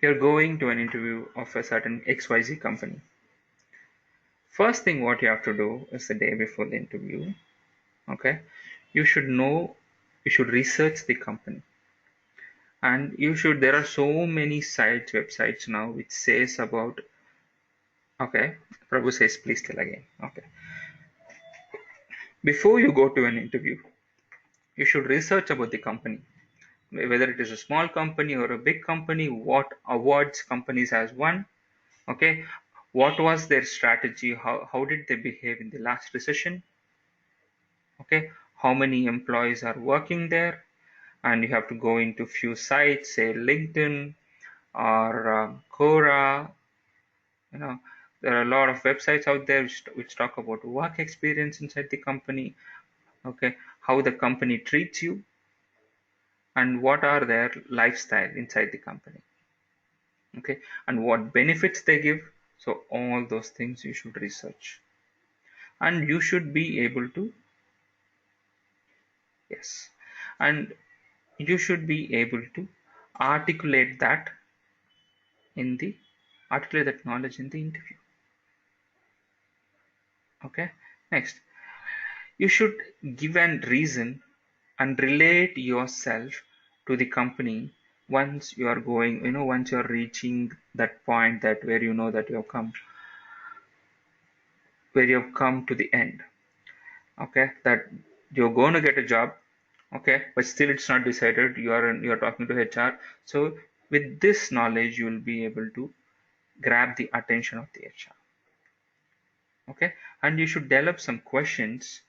You're going to an interview of a certain XYZ company. First thing what you have to do is the day before the interview, okay? You should know, you should research the company. And there are so many sites, websites now which says about, okay, Prabhu says, please tell again. Okay. Before you go to an interview, you should research about the company, whether it is a small company or a big company, what awards companies has won, okay, what was their strategy, how did they behave in the last recession, okay, how many employees are working there, and you have to go into few sites, say LinkedIn or Quora, you know, there are a lot of websites out there which talk about work experience inside the company, okay, how the company treats you, and what are their lifestyle inside the company, okay, and what benefits they give. So all those things you should research, and you should be able to, yes, and you should be able to articulate that in the articulate that knowledge in the interview. Okay, next, you should give an reason and relate yourself to the company once you are going, once you are reaching that point, that where you know that you have come, to the end, okay, that you're going to get a job, okay, but still it's not decided, you're talking to HR. So with this knowledge you will be able to grab the attention of the HR, okay, and you should develop some questions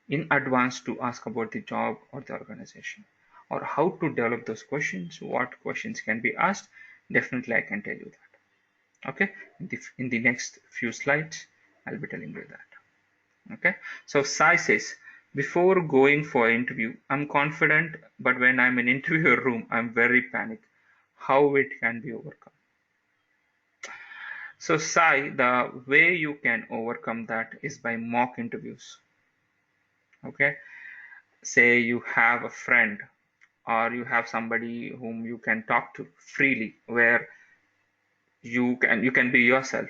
in advance to ask about the job or the organization, or how to develop those questions, what questions can be asked. Definitely I can tell you that, okay, in the next few slides I'll be telling you that. Okay, so Sai says, before going for interview, I'm confident, but when I'm in interview room, I'm very panicked. How it can be overcome? So Sai, the way you can overcome that is by mock interviews. Okay, say you have a friend or you have somebody whom you can talk to freely, where you can be yourself.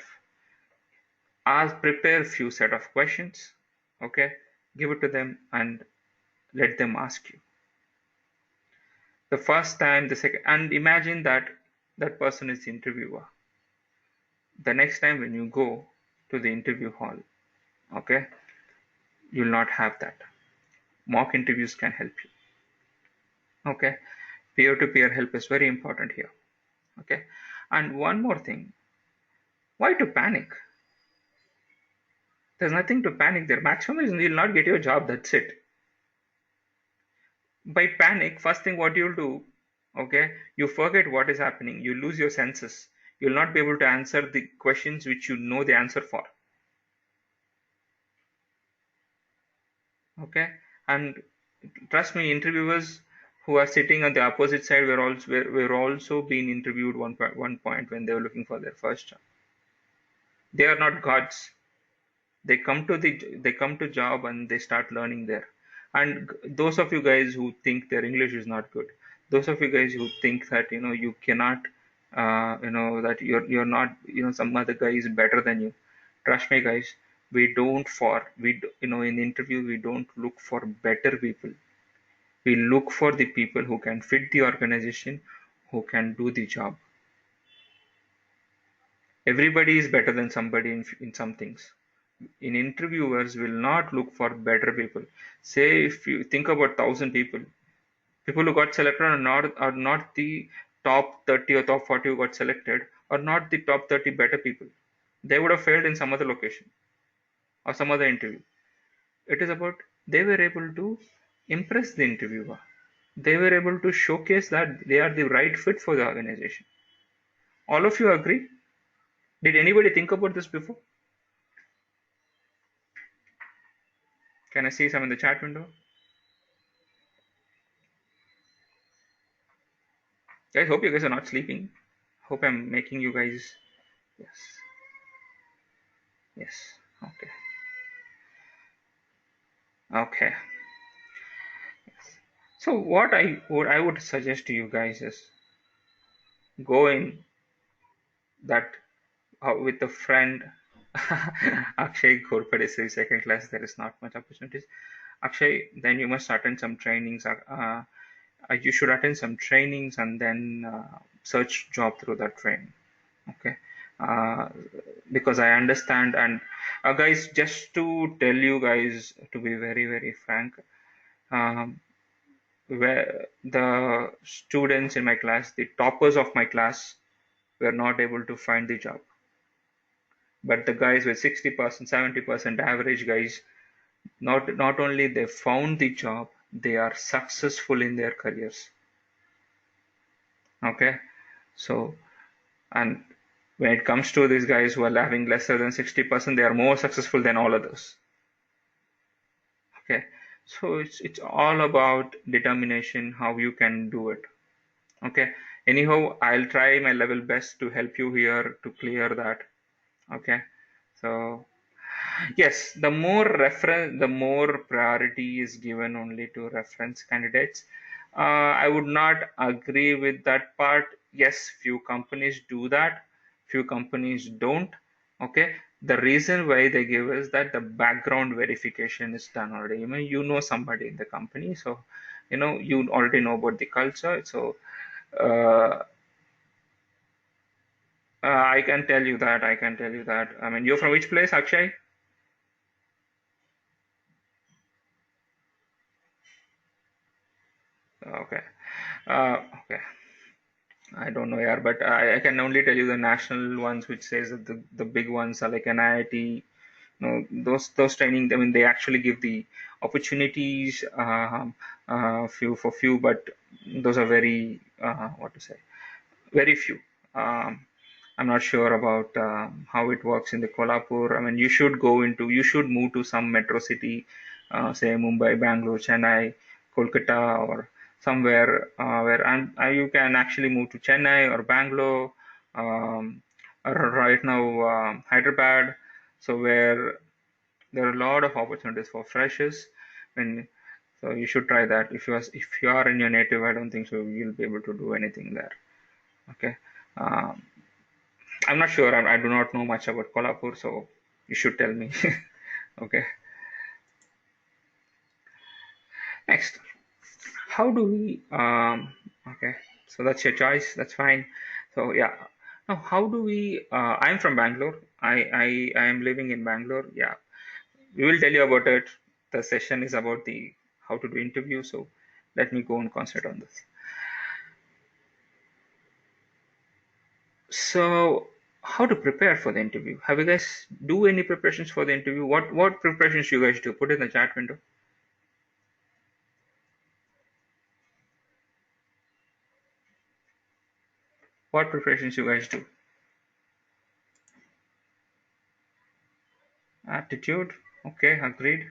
Ask, prepare few set of questions. Okay, give it to them and let them ask you the first time, the second, and imagine that that person is the interviewer. The next time when you go to the interview hall, okay, you'll not have that. Mock interviews can help you, okay. Peer to peer help is very important here, okay. And one more thing, why to panic? There's nothing to panic there. Maximum is you'll not get your job, that's it. By panic, first thing what you'll do, okay, you forget what is happening, you lose your senses, you'll not be able to answer the questions which you know the answer for, okay. And trust me, interviewers who are sitting on the opposite side were also being interviewed one point when they were looking for their first job. They are not gods. They come to job and they start learning there. And those of you guys who think their English is not good, those of you guys who think that you cannot, that you're not, some other guy is better than you, trust me guys, in interview we don't look for better people. We look for the people who can fit the organization, who can do the job. Everybody is better than somebody in some things. In interviewers will not look for better people. Say if you think about 1,000 people, people who got selected are not the top 30 or top 40 who got selected, or not the top 30 better people. They would have failed in some other location or some other interview. It is about they were able to impress the interviewer. They were able to showcase that they are the right fit for the organization. All of you agree? Did anybody think about this before? Can I see some in the chat window? Guys, hope you guys are not sleeping. Hope I'm making you guys. Yes. Yes. Okay. Okay. So what I would suggest to you guys is, Go in that with a friend. Akshay Ghorpade is second class. There is not much opportunities. Akshay, then you must attend some trainings. You should attend some trainings and then search job through that training. Okay. Uh, because I understand, and guys, just to tell you guys, to be very very frank, um, where the students in my class, the toppers of my class, were not able to find the job, but the guys with 60%, 70% average guys, not only they found the job, they are successful in their careers. Okay. So, and when it comes to these guys who are having lesser than 60%, they are more successful than all others. Okay. So it's all about determination, how you can do it. Okay. Anyhow, I'll try my level best to help you here to clear that. Okay. So yes, the more priority is given only to reference candidates. I would not agree with that part. Yes, few companies do that, few companies don't. Okay, the reason why they give is that the background verification is done already. You know somebody in the company, so you already know about the culture. So uh, I can tell you that. I can tell you that. I mean, you're from which place, Akshay? Okay. Okay. I don't know, yeah, but I can only tell you the national ones, which says that the big ones are like an IIT. Those training. I mean, they actually give the opportunities, few, but those are very what to say, very few. Um, I'm not sure about how it works in the Kolhapur. I mean, you should move to some metro city, say Mumbai, Bangalore, Chennai, Kolkata, or somewhere where you can actually move to Chennai or Bangalore, or right now Hyderabad. So where there are a lot of opportunities for freshers, and so you should try that. If you are in your native, I don't think so you'll be able to do anything there. Okay. Um, I'm not sure. I do not know much about Kolhapur, so you should tell me. Okay. Next, how do we? Okay, so that's your choice. That's fine. So yeah. Now, how do we? I'm from Bangalore. I am living in Bangalore. Yeah, we will tell you about it. The session is about the how to do interview. So let me go and concentrate on this. So how to prepare for the interview? Have you guys do any preparations for the interview? What preparations you guys do? Put in the chat window. What preparations you guys do? Attitude. Okay, agreed.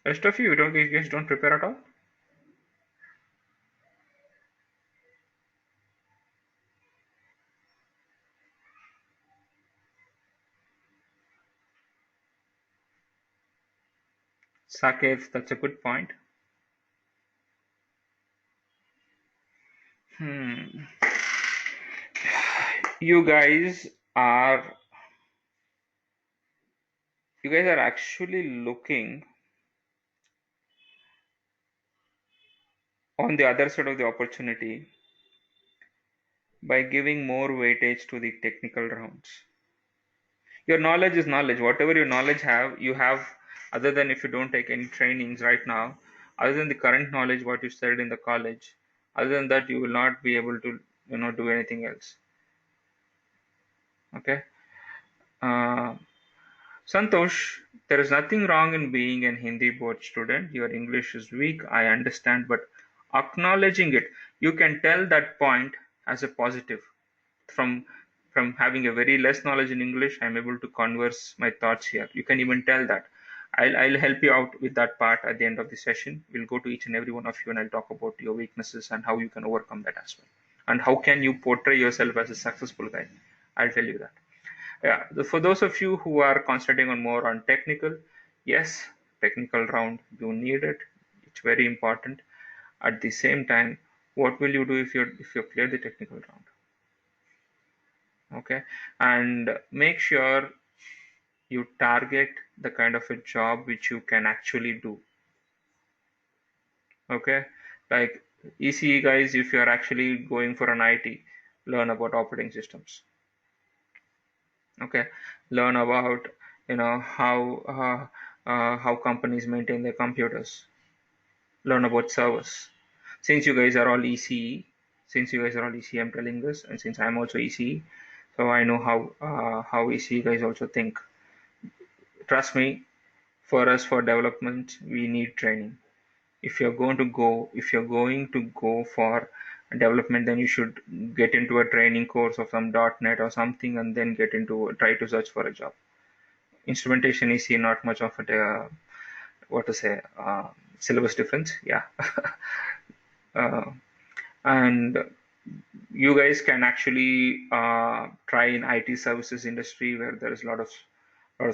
Rest of you guys don't prepare at all. Sakev, that's a good point. Hmm. You guys are you guys are actually looking on the other side of the opportunity by giving more weightage to the technical rounds. Your knowledge is knowledge. Whatever your knowledge you have, other than if you don't take any trainings right now, other than the current knowledge what you studied in the college, other than that you will not be able to do anything else. Okay. Uh, Santosh, there is nothing wrong in being an Hindi board student. Your English is weak, I understand, but acknowledging it, you can tell that point as a positive. From having a very less knowledge in English, I'm able to converse my thoughts here. You can even tell that. I'll help you out with that part at the end of the session. We'll go to each and every one of you and I'll talk about your weaknesses and how you can overcome that as well. And how can you portray yourself as a successful guy. I'll tell you that. Yeah, for those of you who are concentrating on more on technical, yes, technical round, you need it. It's very important. At the same time, what will you do if you clear the technical round? Okay, and make sure you target the kind of a job which you can actually do. Okay, like ECE guys, if you are actually going for an IT, learn about operating systems. Okay, learn about how companies maintain their computers. Learn about servers. Since you guys are all ECE, since you guys are all ECE, I'm telling this, and since I'm also ECE, so I know how ECE guys also think. Trust me, for us for development, we need training. If you're going to go for development, then you should get into a training course of some .NET or something, and then try to search for a job. Instrumentation is not much of a what to say syllabus difference, yeah. uh, and you guys can actually try in IT services industry where there is a lot of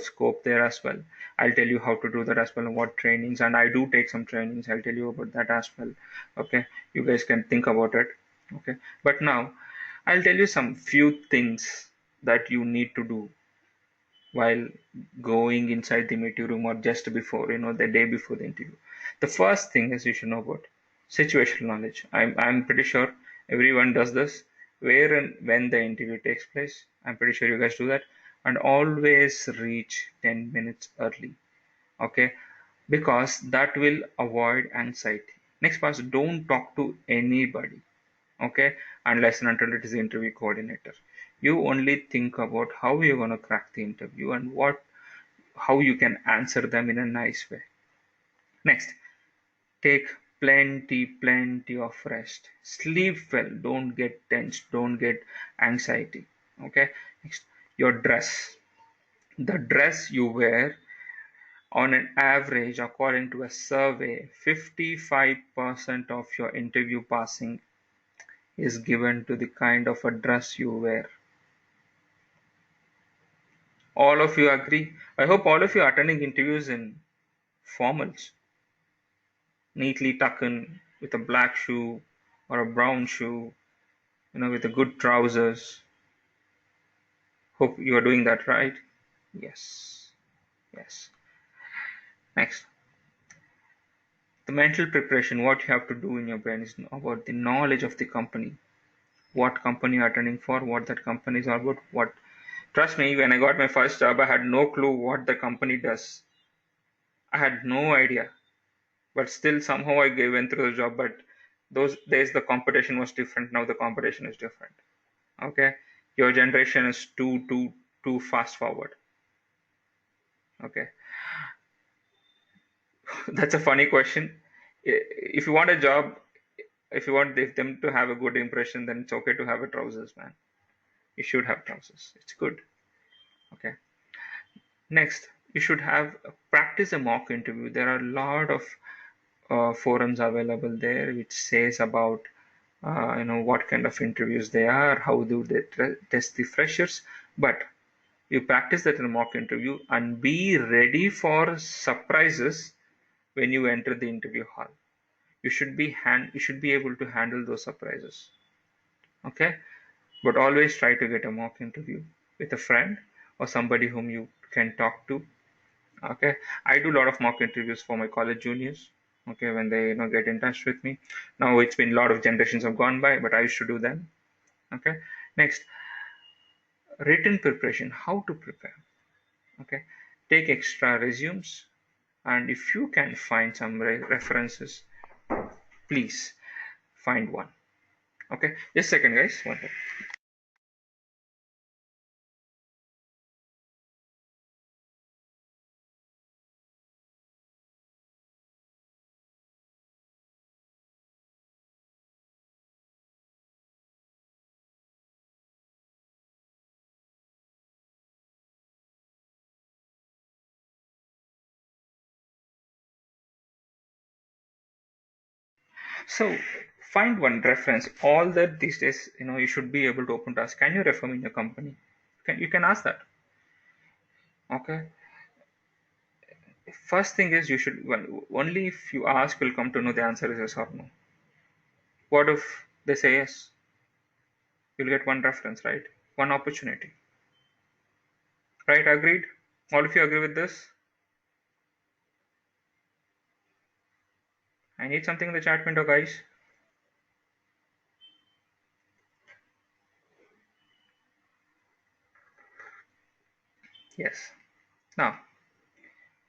scope there as well. I'll tell you how to do that as well and what trainings, and I do take some trainings. I'll tell you about that as well. Okay, you guys can think about it. Okay, but now I'll tell you some few things that you need to do while going inside the meeting room or just before, the day before the interview. The first thing is you should know about situational knowledge. I'm pretty sure everyone does this. Where and when the interview takes place, I'm pretty sure you guys do that. And always reach 10 minutes early. Okay, because that will avoid anxiety. Next part is don't talk to anybody. Okay, unless and until it is the interview coordinator. You only think about how you're going to crack the interview and how you can answer them in a nice way. Next, take plenty of rest. Sleep well. Don't get tense. Don't get anxiety. Okay. Next, your dress. The dress you wear, on an average, according to a survey, 55% of your interview passing is given to the kind of a dress you wear. All of you agree? I hope all of you are attending interviews in formals, neatly tucked in with a black shoe or a brown shoe, with a good trousers. Hope you are doing that right. Yes, yes. Next, the mental preparation. What you have to do in your brain is about the knowledge of the company. What company you are attending for, what that company is all about. What? Trust me, when I got my first job, I had no clue what the company does. I had no idea. But still somehow went through the job. But those days the competition was different. Now the competition is different. Okay, your generation is too fast forward. Okay, that's a funny question. If you want a job, if you want them to have a good impression, then it's okay to have a trousers, man. You should have trousers. It's good. Okay. Next, you should have practice a mock interview. There are a lot of forums available there which says about what kind of interviews they are, how do they test the freshers. But you practice that in a mock interview and be ready for surprises when you enter the interview hall. You should be able to handle those surprises. Okay, but always try to get a mock interview with a friend or somebody whom you can talk to. Okay, I do a lot of mock interviews for my college juniors. Okay, when they get in touch with me. Now it's been a lot of generations have gone by, but I used to do them. Okay, next, written preparation. How to prepare? Okay, take extra resumes, and if you can find some references, please find one. Okay, just a second, guys. One second. So find one reference. All that these days, you should be able to open to ask. Can you refer me in your company? You can ask that. Okay. First thing is you should, well, only if you ask will come to know the answer is yes or no. What if they say yes? You'll get one reference, right? One opportunity. Right? Agreed? All of you agree with this? I need something in the chat window, guys. Yes. Now,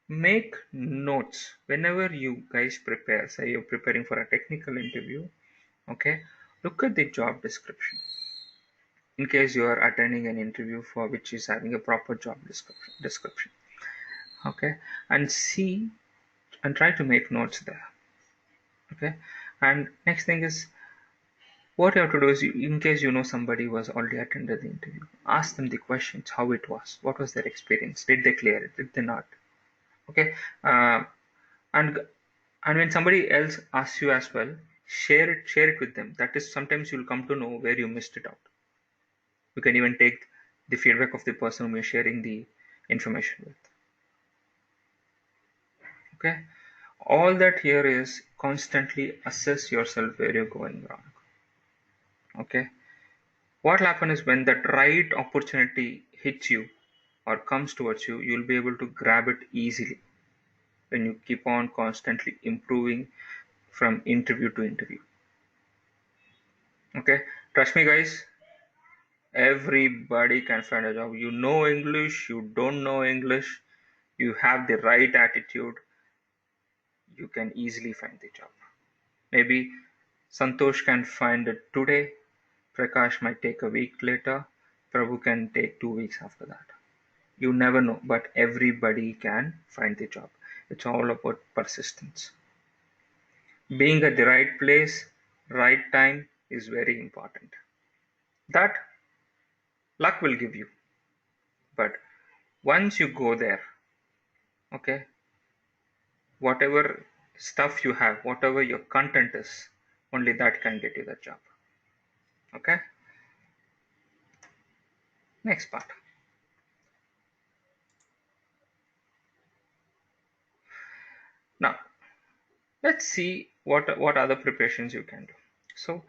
make notes whenever you guys prepare. Say you're preparing for a technical interview, okay? Look at the job description in case you are attending an interview for which is having a proper job description, okay? And see and try to make notes there, okay? And next thing is, what you have to do is, in case you know somebody was already attended the interview, ask them the questions, how it was, what was their experience, did they clear it, did they not, okay? uh, and and when somebody else asks you as well, share it with them. That is, sometimes you'll come to know where you missed it out. You can even take the feedback of the person whom you're sharing the information with, okay? All that here is constantly assess yourself where you're going wrong, okay? What will happen is, when that right opportunity hits you or comes towards you, you'll be able to grab it easily when you keep on constantly improving from interview to interview. Okay, trust me, guys, everybody can find a job. You know English, you don't know English, you have the right attitude, you can easily find the job. Maybe Santosh can find it today, Prakash might take a week later, Prabhu can take 2 weeks after that. You never know, but everybody can find the job. It's all about persistence. Being at the right place, right time is very important. That luck will give you. But once you go there, okay, whatever stuff you have, whatever your content is, only that can get you the job. Okay? Next part. Now, let's see what other preparations you can do. So,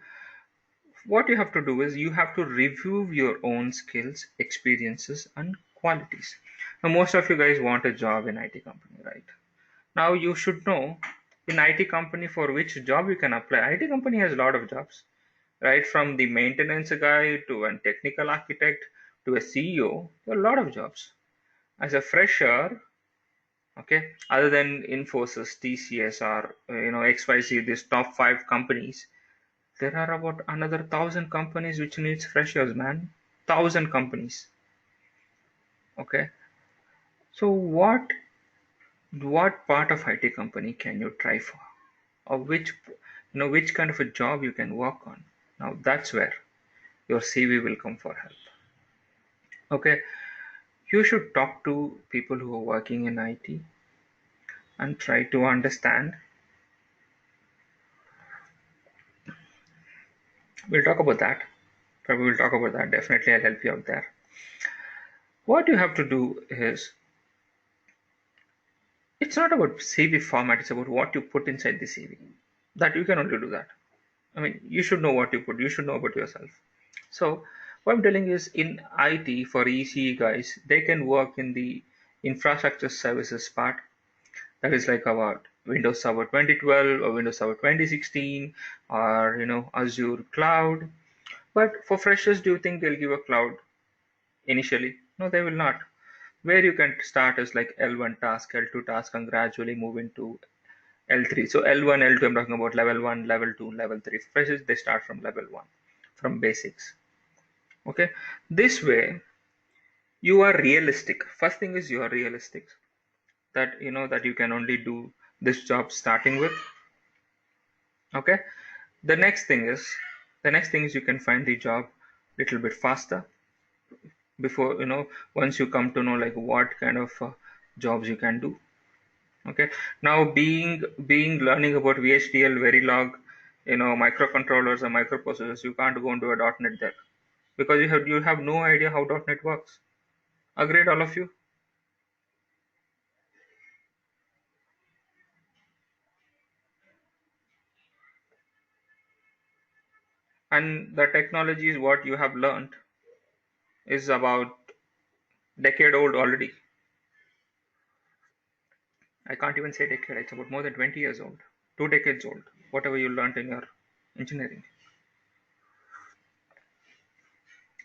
what you have to do is, you have to review your own skills, experiences, and qualities. Now, most of you guys want a job in IT company, right? Now you should know, in IT company, for which job you can apply. IT company has a lot of jobs, right? From the maintenance guy to a technical architect to a CEO, there are a lot of jobs. As a fresher, okay, other than Infosys, TCS, or XYZ, these top five companies, there are about another 1,000 companies which needs freshers, man. 1,000 companies. Okay. So what part of IT company can you try for? Or which kind of a job you can work on? Now that's where your CV will come for help. Okay. You should talk to people who are working in IT and try to understand. We'll talk about that. Probably we'll talk about that. Definitely I'll help you out there. What you have to do is, it's not about CV format, it's about what you put inside the CV. That you can only do that. I mean, you should know what you put, you should know about yourself. So, what I'm telling is, in IT, for ECE guys, they can work in the infrastructure services part. That is like about Windows Server 2012 or Windows Server 2016, or Azure Cloud. But for freshers, do you think they'll give a cloud initially? No, they will not. Where you can start is like L1 task, L2 task, and gradually move into L3. So L1, L2, I'm talking about level 1, level 2, level 3. Freshers, they start from level 1, from basics. Okay. This way, you are realistic. First thing is, you are realistic, that that you can only do this job starting with. Okay. The next thing is, you can find the job little bit faster, before once you come to know like what kind of jobs you can do. Okay. Now, being learning about VHDL, Verilog, microcontrollers and microprocessors, you can't go into a .NET there, because you have no idea how .NET works. Agreed, all of you? and the technology is what you have learned is about decade old already. I can't even say decade, it's about more than 20 years old, 2 decades old, whatever you learned in your engineering.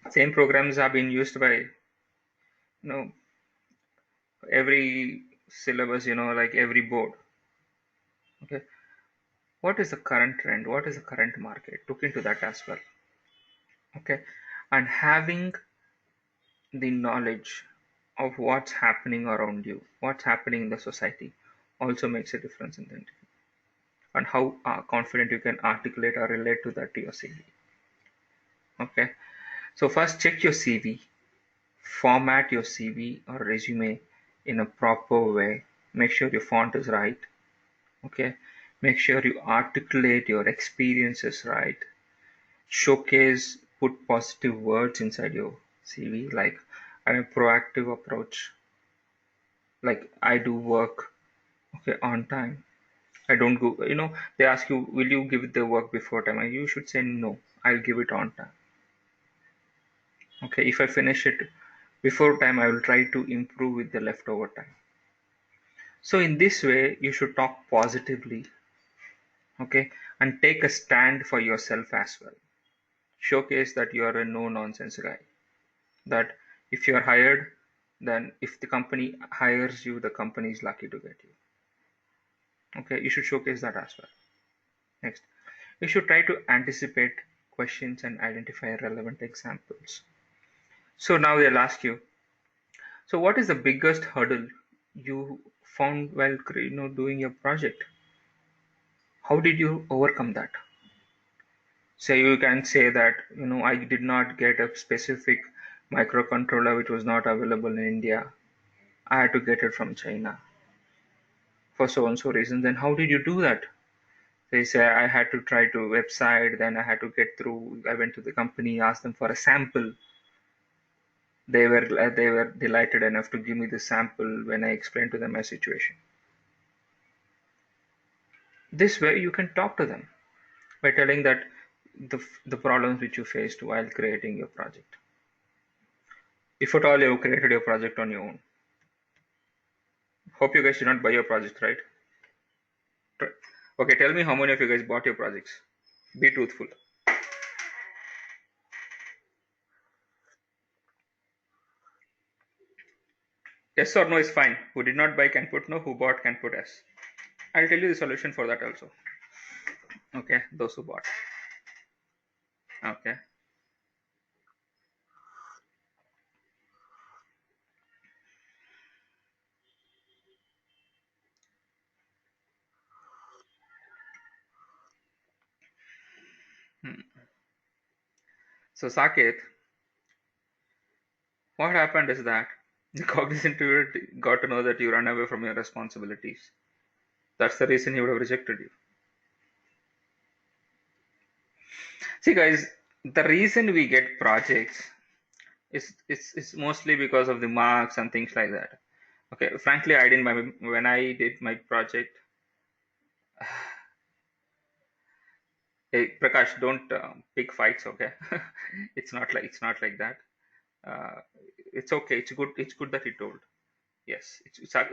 Same programs have been used by, know, every syllabus, like every board. Okay. What is the current trend? What is the current market? Look into that as well. Okay. And having the knowledge of what's happening around you, what's happening in the society, also makes a difference in the interview. And how confident you can articulate or relate to that to your CV. Okay. So first check your CV, format your CV or resume in a proper way. Make sure your font is right. Okay. Make sure you articulate your experiences right. Showcase, put positive words inside your CV, like I have a proactive approach, like I do work, okay, on time. I don't go, they ask you, will you give the work before time? And you should say no, I'll give it on time. Okay, if I finish it before time, I will try to improve with the leftover time. So in this way, you should talk positively, okay, and take a stand for yourself as well. Showcase that you are a no nonsense guy. That if you are hired, then if the company hires you, the company is lucky to get you. Okay, you should showcase that as well. Next, you should try to anticipate questions and identify relevant examples. So now they'll ask you, so what is the biggest hurdle you found while doing your project? How did you overcome that? So you can say that I did not get a specific microcontroller which was not available in India. I had to get it from China for so and so reasons. Then how did you do that? They say I had to try to website, then I had to get through. I went to the company, asked them for a sample. They were delighted enough to give me the sample when I explained to them my situation. This way you can talk to them by telling that the problems which you faced while creating your project. If at all you created your project on your own. Hope you guys did not buy your project, right? Okay, tell me how many of you guys bought your projects. Be truthful. Yes or no is fine. Who did not buy can put no, who bought can put yes. I'll tell you the solution for that also. Okay, those who bought. Okay. Hmm. So Saket, what happened is that the cognizant got to know that you run away from your responsibilities. That's the reason he would have rejected you. See guys, the reason we get projects is mostly because of the marks and things like that. Okay, frankly, I didn't when I did my project. Hey, Prakash, don't pick fights, okay? It's not like that. Uh, it's okay. It's good. It's good that he told. Yes,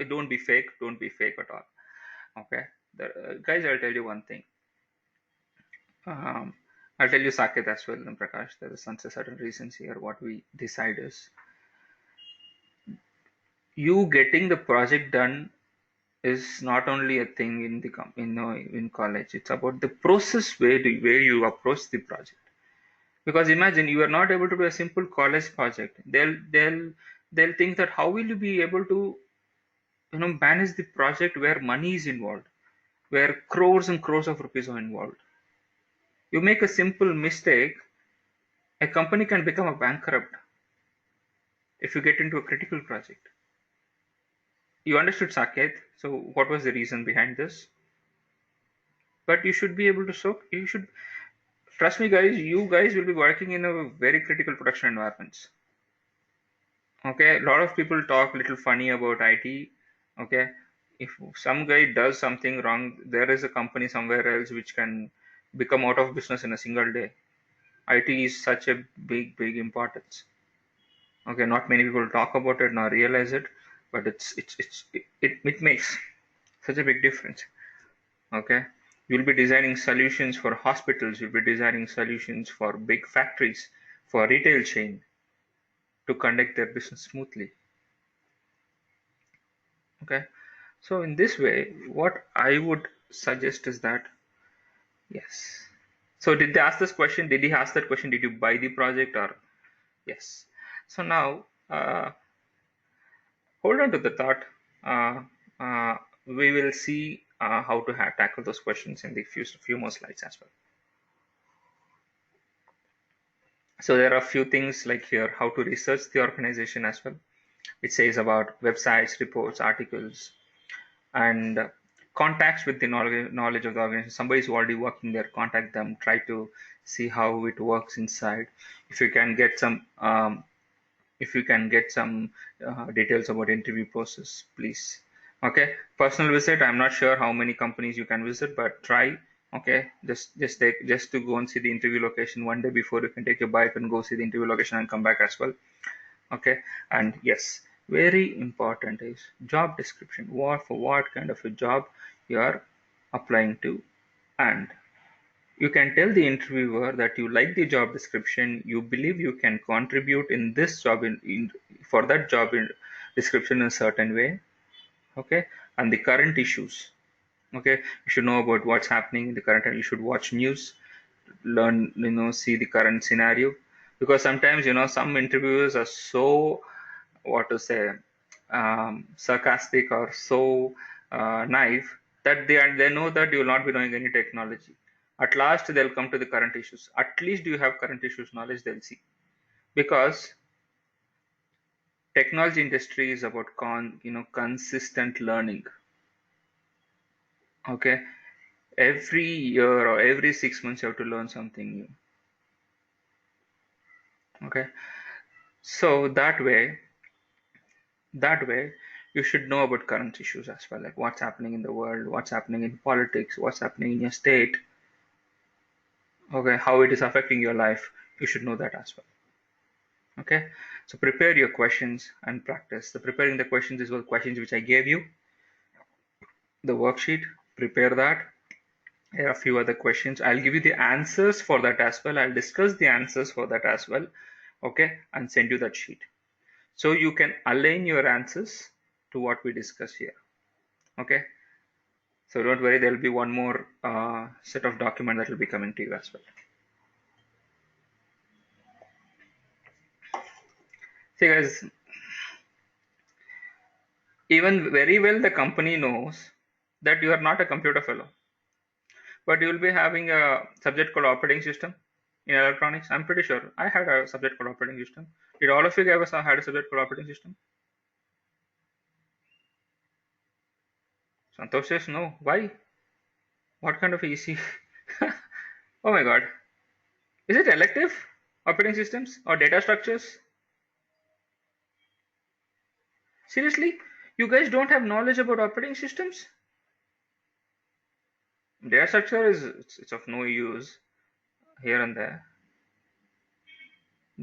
don't be fake. Don't be fake at all. Okay, guys, I'll tell you one thing. Um, I'll tell you Saket as well and Prakash. There is some certain reasons here. What we decide is you getting the project done is not only a thing in the in college. It's about the process where you approach the project. Because imagine you are not able to do a simple college project. They'll think that how will you be able to manage the project where money is involved, where crores and crores of rupees are involved. You make a simple mistake, a company can become a bankrupt if you get into a critical project. You understood Saket, so what was the reason behind this? But you should be able to you should trust me guys, you guys will be working in a very critical production environments. Okay, a lot of people talk little funny about IT. Okay, if some guy does something wrong, there is a company somewhere else which can become out of business in a single day. IT is such a big importance. Okay, not many people talk about it nor realize it, but it makes such a big difference. Okay, you'll be designing solutions for hospitals, you'll be designing solutions for big factories, for retail chain to conduct their business smoothly. Okay, so in this way, what I would suggest is that yes. So did they ask this question? Did he ask that question? Did you buy the project or yes? So now hold on to the thought. Uh, we will see how to tackle those questions in the few more slides as well. So there are a few things like here how to research the organization as well. It says about websites, reports, articles, and contacts with the knowledge of the organization. Somebody is already working there, contact them, try to see how it works inside. If you can get some details about interview process, please. Okay, personal visit, I'm not sure how many companies you can visit, but try. Okay, just to go and see the interview location one day before. You can take your bike and go see the interview location and come back as well. Okay, and yes, very important is job description. What kind of a job you are applying to, and you can tell the interviewer that you like the job description, you believe you can contribute in this job for that job in description in a certain way. Okay, and the current issues. Okay, you should know about what's happening in the current, and you should watch news, learn, see the current scenario, because sometimes some interviewers are so, what to say, sarcastic or so naive that they know that you will not be knowing any technology. At last they'll come to the current issues. At least you have current issues knowledge, they'll see, because technology industry is about consistent learning. Okay, every year or every 6 months you have to learn something new. Okay, so that way you should know about current issues as well, like what's happening in the world, what's happening in politics, what's happening in your state. Okay, how it is affecting your life, you should know that as well. Okay, so prepare your questions and practice. The preparing the questions is what questions which I gave you, the worksheet. Prepare that. There are a few other questions, I'll give you the answers for that as well, I'll discuss the answers for that as well. Okay, and send you that sheet so you can align your answers to what we discuss here. Okay, so don't worry, there will be one more set of document that will be coming to you as well. See guys, even very well the company knows that you are not a computer fellow, but you will be having a subject called operating system in electronics. I'm pretty sure I had a subject called operating system. Did all of you ever had a subject called operating system? Santosh says no. Why? What kind of easy? Oh my god. Is it elective? Operating systems or data structures? Seriously? You guys don't have knowledge about operating systems? Data structure is it's of no use here and there.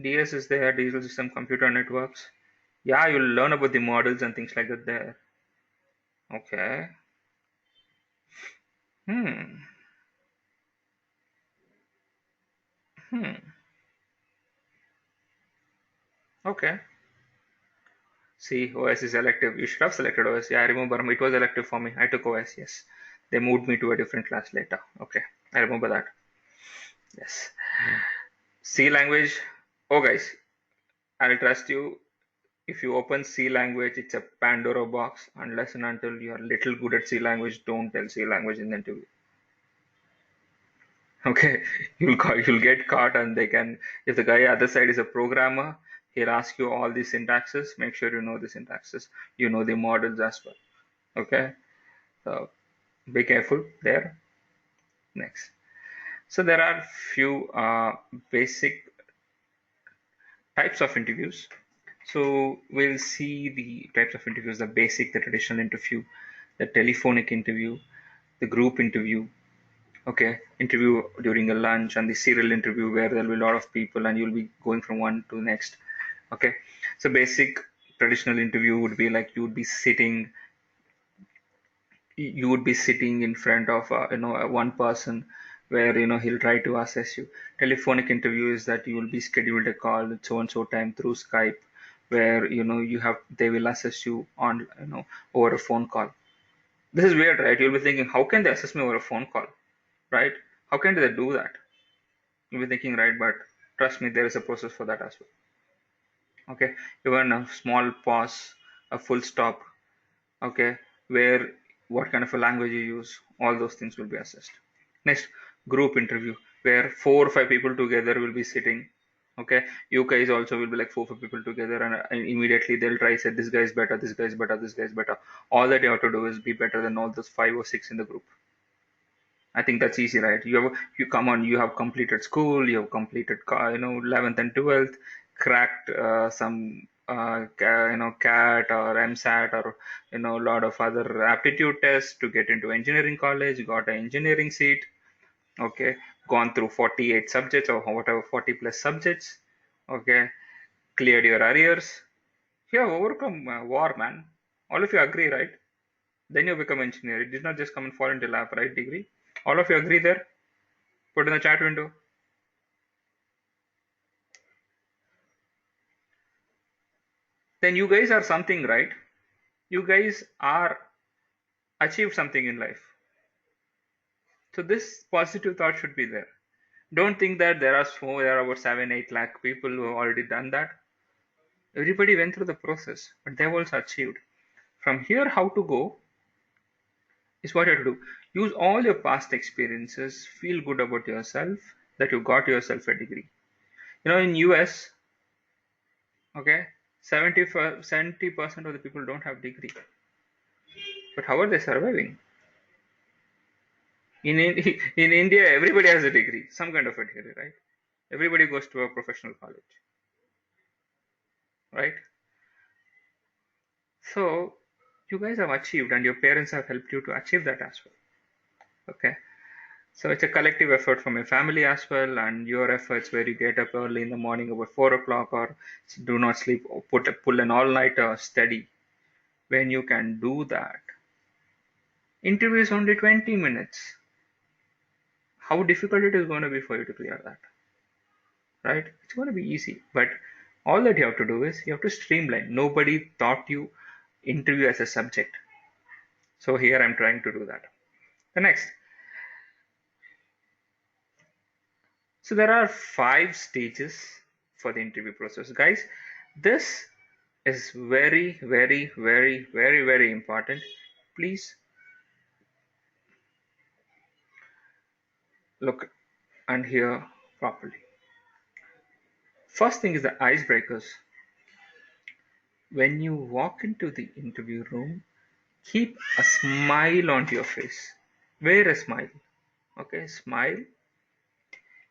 DS is there, digital system computer networks. Yeah, you'll learn about the models and things like that there. Okay. Hmm. Hmm. Okay. See, OS is elective. You should have selected OS. Yeah, I remember it was elective for me. I took OS, yes. They moved me to a different class later. Okay. I remember that. Yes. C language. Oh, guys, I'll trust you. If you open C language, it's a Pandora box. Unless and until you're little good at C language, don't tell C language in the interview. Okay, you'll get caught, and they can. If the guy other side is a programmer, he'll ask you all the syntaxes. Make sure you know the syntaxes. You know the models as well. Okay, so be careful there. Next, so there are few basic types of interviews. So we'll see the types of interviews: the basic, the traditional interview, the telephonic interview, the group interview, Okay, interview during a lunch, and the serial interview where there'll be a lot of people and you'll be going from one to next. Okay, so basic traditional interview would be like you would be sitting in front of one person where he'll try to assess you. Telephonic interview is that you will be scheduled a call at so and so time through Skype, where they will assess you on over a phone call. This is weird, right? You'll be thinking, how can they assess me over a phone call, right? How can they do that? You'll be thinking, right? But trust me, there is a process for that as well. Okay, even a small pause, a full stop, okay, where what kind of a language you use, all those things will be assessed. Next, group interview, where 4 or 5 people together will be sitting. Okay, you guys also will be like 4 or 5 people together, and immediately they'll try say this guy is better, this guy is better, this guy is better. All that you have to do is be better than all those 5 or 6 in the group. I think that's easy, right? You come on, you have completed school, you have completed 11th and 12th, cracked some CAT or MSAT or a lot of other aptitude tests to get into engineering college, got an engineering seat, okay, gone through 48 subjects or whatever 40 plus subjects, okay, cleared your arrears. You have overcome war, man. All of you agree, right? Then you become engineer. It did not just come and fall into lap, right? Degree. All of you agree there? Put in the chat window. Then you guys are something, right? You guys are achieved something in life. So this positive thought should be there. Don't think that there are about 7-8 lakh people who have already done that. Everybody went through the process, but they've also achieved. From here, how to go is what you have to do. Use all your past experiences, feel good about yourself that you got yourself a degree. In US, okay, 70% of the people don't have degree. But how are they surviving? In India, everybody has a degree, some kind of a degree, right? Everybody goes to a professional college, right? So you guys have achieved, and your parents have helped you to achieve that as well. Okay, so it's a collective effort from your family as well, and your efforts where you get up early in the morning about 4 o'clock, or do not sleep, or pull an all-nighter study. When you can do that, interview is only 20 minutes. How difficult it is going to be for you to clear that, right? It's going to be easy, but all that you have to do is you have to streamline. Nobody taught you interview as a subject, so here I'm trying to do that. The next, so there are 5 stages for the interview process, guys. This is very, very, very, very, very important. Please look and hear properly. First thing is the icebreakers. When you walk into the interview room, keep a smile on your face. Wear a smile. Okay, smile.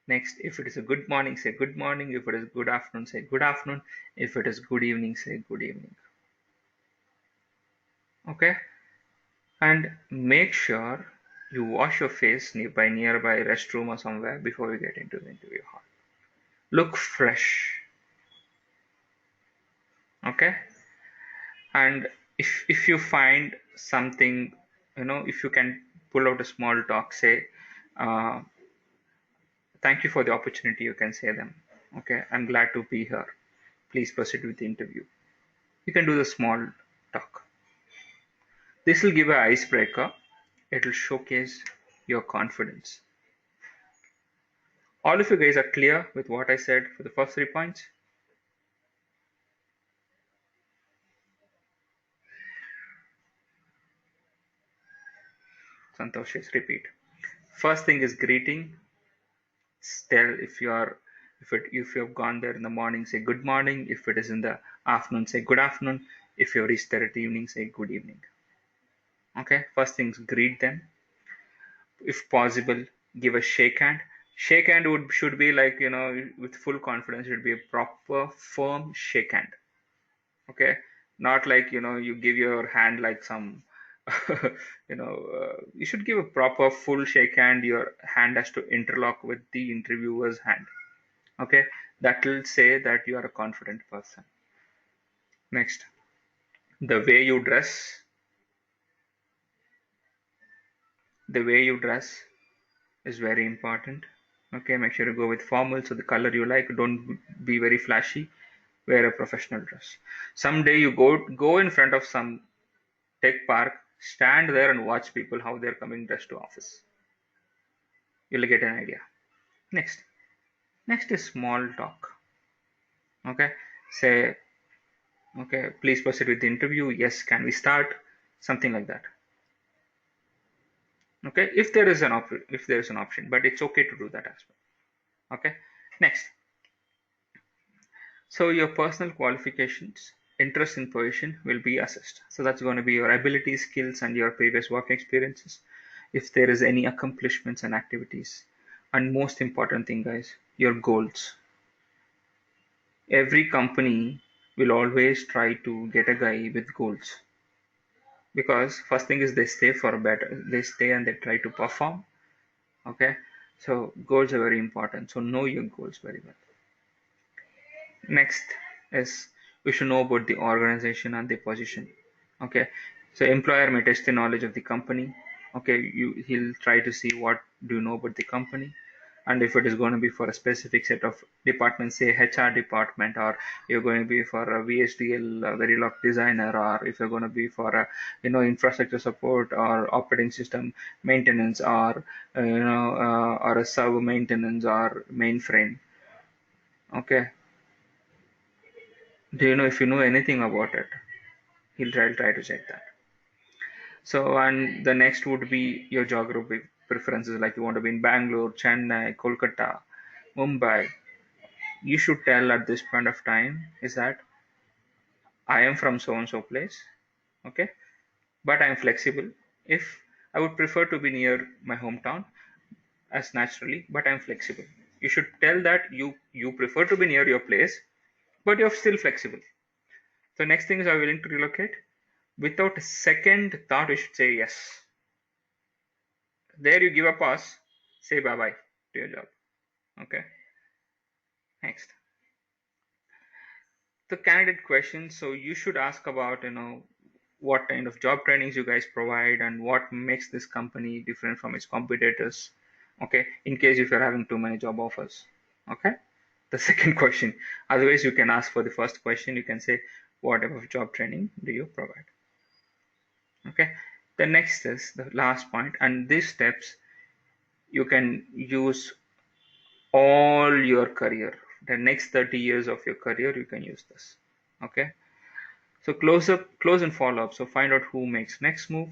Next, if it is a good morning, say good morning. If it is good afternoon, say good afternoon. If it is good evening, say good evening. Okay, and make sure you wash your face by nearby restroom or somewhere before you get into the interview hall. Look fresh. Okay, and if you find something, if you can pull out a small talk, say, uh, thank you for the opportunity, you can say them. Okay, I'm glad to be here. Please proceed with the interview. You can do the small talk. This will give an icebreaker. It will showcase your confidence. All of you guys are clear with what I said for the first 3 points? Santosh, yes, repeat. First thing is greeting. Tell if you have gone there in the morning, say good morning. If it is in the afternoon, say good afternoon. If you reach there at evening, say good evening. Okay. First things, greet them. If possible, give a shake hand. Shake hand should be like with full confidence. It should be a proper firm shake hand. Okay, not like you give your hand like some You should give a proper full shake hand. Your hand has to interlock with the interviewer's hand. Okay, that will say that you are a confident person. Next, the way you dress. The way you dress is very important. Okay, make sure you go with formal, so the color you like. Don't be very flashy. Wear a professional dress. Someday you go in front of some tech park, stand there and watch people how they're coming dressed to office. You'll get an idea. Next, next is small talk. Okay, say, okay, please proceed with the interview. Yes, can we start? Something like that. Okay, if there is an option, but it's okay to do that as well. Okay, next. So your personal qualifications, interest in position will be assessed. So that's going to be your abilities, skills, and your previous work experiences. If there is any accomplishments and activities, and most important thing, guys, your goals. Every company will always try to get a guy with goals, because first thing is they stay and they try to perform. Okay, so goals are very important. So know your goals very well. Next is we should know about the organization and the position. Okay, so employer may test the knowledge of the company. Okay, he'll try to see what do you know about the company, and if it is going to be for a specific set of departments, say HR department, or you're going to be for a VHDL Verilog designer, or if you're going to be for a infrastructure support or operating system maintenance, or or a server maintenance or mainframe. Okay, do you know if you know anything about it? He'll try to check that. So, and the next would be your geographic preferences, like you want to be in Bangalore, Chennai, Kolkata, Mumbai. You should tell at this point of time is that I am from so and so place, okay, but I am flexible. If I would prefer to be near my hometown as naturally, but I am flexible. You should tell that you prefer to be near your place, but you're still flexible. So next thing is, are you willing to relocate? Without a second thought, you should say yes. There you give a pause, say bye bye to your job. Okay, next. The candidate questions. So you should ask about, what kind of job trainings you guys provide and what makes this company different from its competitors. Okay, in case if you're having too many job offers. Okay, the second question. Otherwise, you can ask for the first question. You can say, what type of job training do you provide? Okay, the next is the last point, and these steps you can use all your career. The next 30 years of your career, you can use this. Okay, so close and follow up. So find out who makes next move.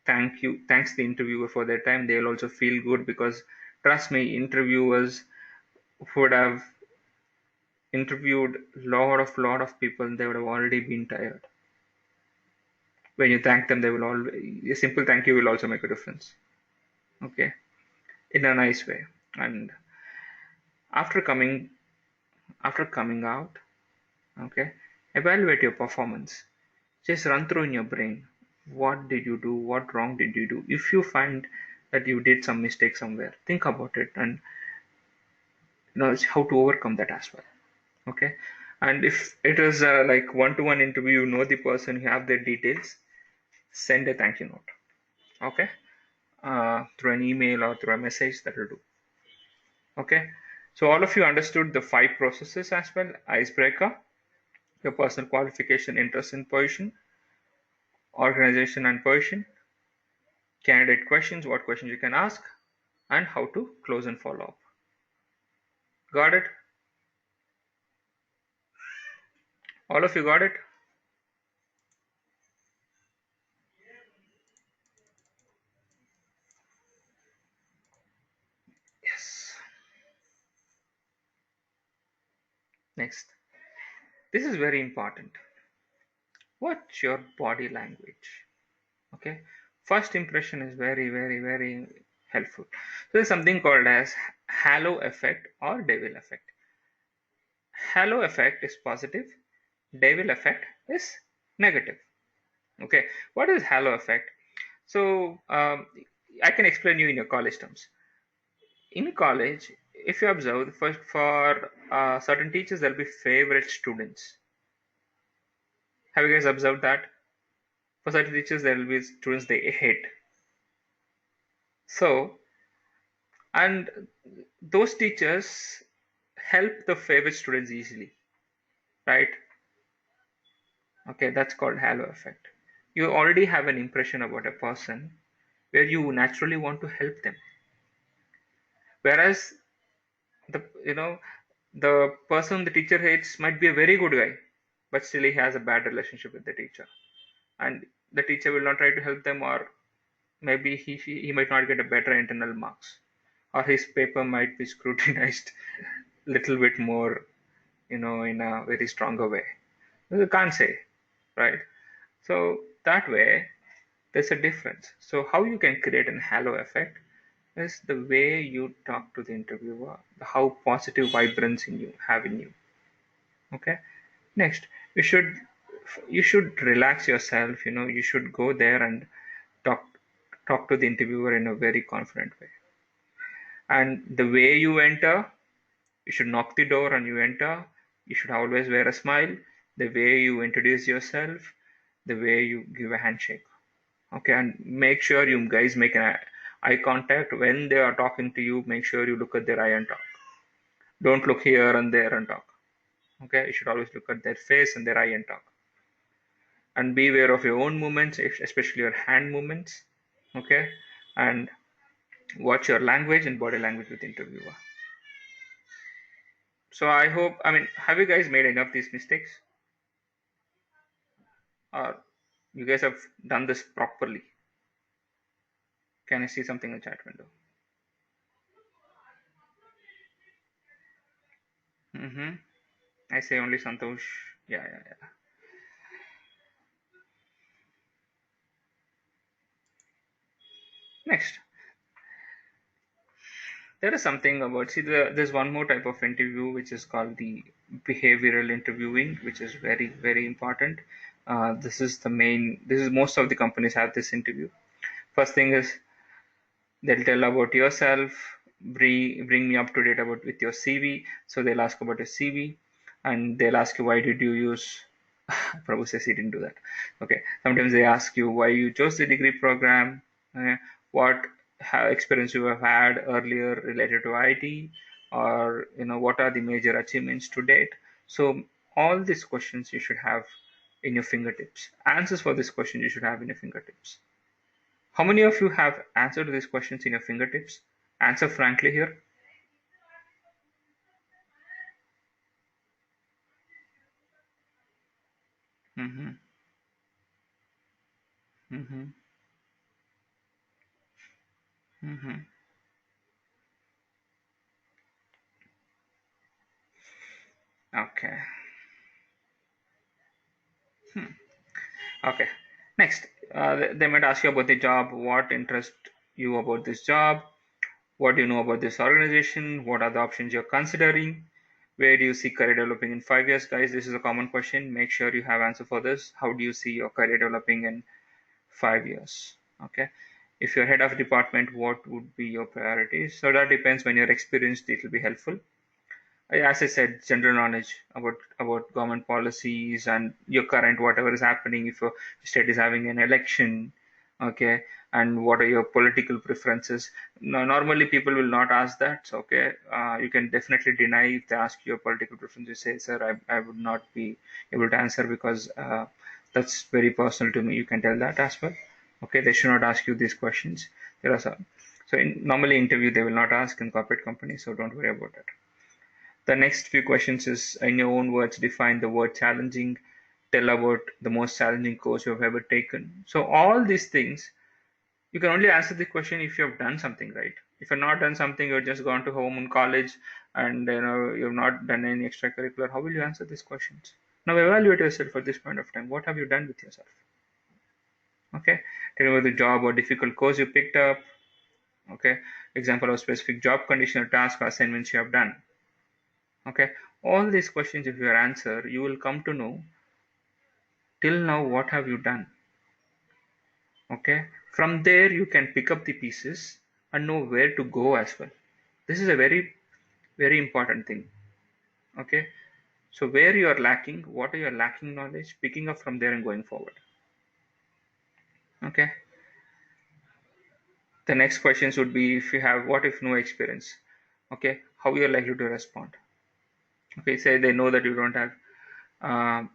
Thanks the interviewer for their time. They'll also feel good, because trust me, interviewers would have interviewed lot of people. They would have already been tired. When you thank them, they will always a simple thank you will also make a difference. Okay, in a nice way. And after coming after coming out, okay, evaluate your performance. Just run through in your brain, what did you do, what wrong did you do. If you find that you did some mistake somewhere, think about it, and how to overcome that as well. Okay, and if it is like one-to-one interview, you know the person, you have their details, send a thank you note. Okay, through an email or through a message, that will do. Okay, so all of you understood the 5 processes as well: icebreaker, your personal qualification, interest in position, organization and position, candidate questions, what questions you can ask, and how to close and follow up. Got it? All of you got it? Yes. Next. This is very important. What's your body language? Okay. First impression is very, very, very helpful. So there's something called as halo effect or devil effect. Halo effect is positive, devil effect is negative. Okay, what is halo effect? So I can explain you in your college terms. In college, if you observe, for certain teachers, there'll be favorite students. Have you guys observed that? For certain teachers, there will be students they hate. So, and those teachers help the favorite students easily, right? Okay, that's called halo effect. You already have an impression about a person where you naturally want to help them. Whereas the the person the teacher hates might be a very good guy, but still he has a bad relationship with the teacher, and the teacher will not try to help them, or maybe he might not get a better internal marks, or his paper might be scrutinized little bit more, in a very stronger way. You can't say, right? So that way, there's a difference. So how you can create an halo effect is the way you talk to the interviewer, how positive vibrance in you have in you. Okay. Next, you should you should relax yourself. You should go there and talk talk to the interviewer in a very confident way. And the way you enter, you should knock the door and you enter. You should always wear a smile. The way you introduce yourself, the way you give a handshake. Okay, and make sure you guys make an eye contact when they are talking to you. Make sure you look at their eye and talk. Don't look here and there and talk. Okay, you should always look at their face and their eye and talk. And be aware of your own movements, especially your hand movements. Okay, and watch your language and body language with the interviewer. So I mean, have you guys made any of these mistakes, or you guys have done this properly? Can I see something in the chat window? Mm-hmm. I say only Santosh. Yeah, yeah, yeah. Next, there is something about, see, there's one more type of interview which is called the behavioral interviewing, which is very very important. This is most of the companies have this interview. First thing is they'll tell about yourself, bring me up to date about with your CV. So they'll ask about your CV, and they'll ask you why did you use. Prabhu says he didn't do that. Okay. Sometimes they ask you why you chose the degree program, what experience you have had earlier related to IT, or what are the major achievements to date. So all these questions you should have in your fingertips. Answers for this question you should have in your fingertips. How many of you have answered these questions in your fingertips? Answer frankly here. Mm-hmm. Mm-hmm. Mm-hmm. Okay. Okay. Next, they might ask you about the job. What interests you about this job? What do you know about this organization? What are the options you're considering? Where do you see career developing in 5 years, guys? This is a common question. Make sure you have answer for this. How do you see your career developing in 5 years? Okay. If you're head of department, what would be your priorities? So that depends. When you're experienced, it will be helpful. As I said, general knowledge about government policies and your current whatever is happening. If your state is having an election, okay, and what are your political preferences? No, normally people will not ask that. So, okay, you can definitely deny if they ask your political preference. You say, sir, I would not be able to answer because that's very personal to me. You can tell that as well. Okay, they should not ask you these questions. There are some. So in normally interview they will not ask in corporate companies. So don't worry about it. The next few questions is, in your own words, define the word challenging. Tell about the most challenging course you have ever taken. So all these things, you can only answer the question if you have done something, right? If you've not done something, you've just gone to home in college and you've not done any extracurricular, how will you answer these questions? Now evaluate yourself at this point of time. What have you done with yourself? Okay. Tell me about the job or difficult course you picked up. Okay. Example of specific job condition or task or assignments you have done. Okay, all these questions, if you answer, you will come to know till now what have you done. Okay, from there you can pick up the pieces and know where to go as well. This is a very important thing. Okay, so where you are lacking, what are your lacking knowledge, picking up from there and going forward. Okay, the next questions would be, if you have what if no experience. Okay, how you are likely to respond. Okay, say they know that you don't have. um,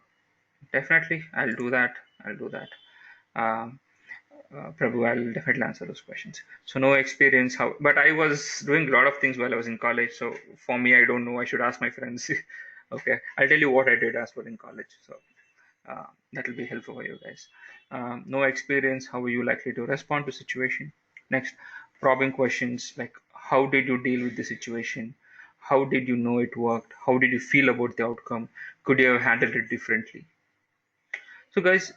Definitely I'll do that. I'll do that. um, Prabhu, I'll definitely answer those questions. So no experience, how? But I was doing a lot of things while I was in college. So for me, I don't know. I should ask my friends. Okay, I'll tell you what I did as well in college. So that will be helpful for you guys. No experience, how are you likely to respond to situation? Next, probing questions like how did you deal with the situation? How did you know it worked? How did you feel about the outcome? Could you have handled it differently? So, guys,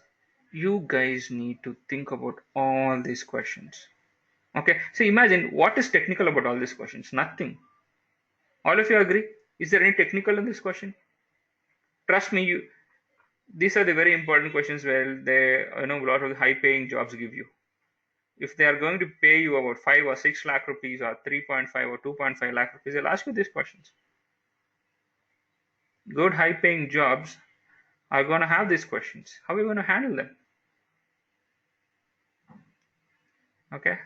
you guys need to think about all these questions. Okay, so imagine what is technical about all these questions? Nothing. All of you agree? Is there any technical in this question? Trust me, you. These are the very important questions where they, a lot of the high-paying jobs give you. If they are going to pay you about 5 or 6 lakh rupees or 3.5 or 2.5 lakh rupees, they'll ask you these questions. Good high-paying jobs are going to have these questions. How are you going to handle them? Okay,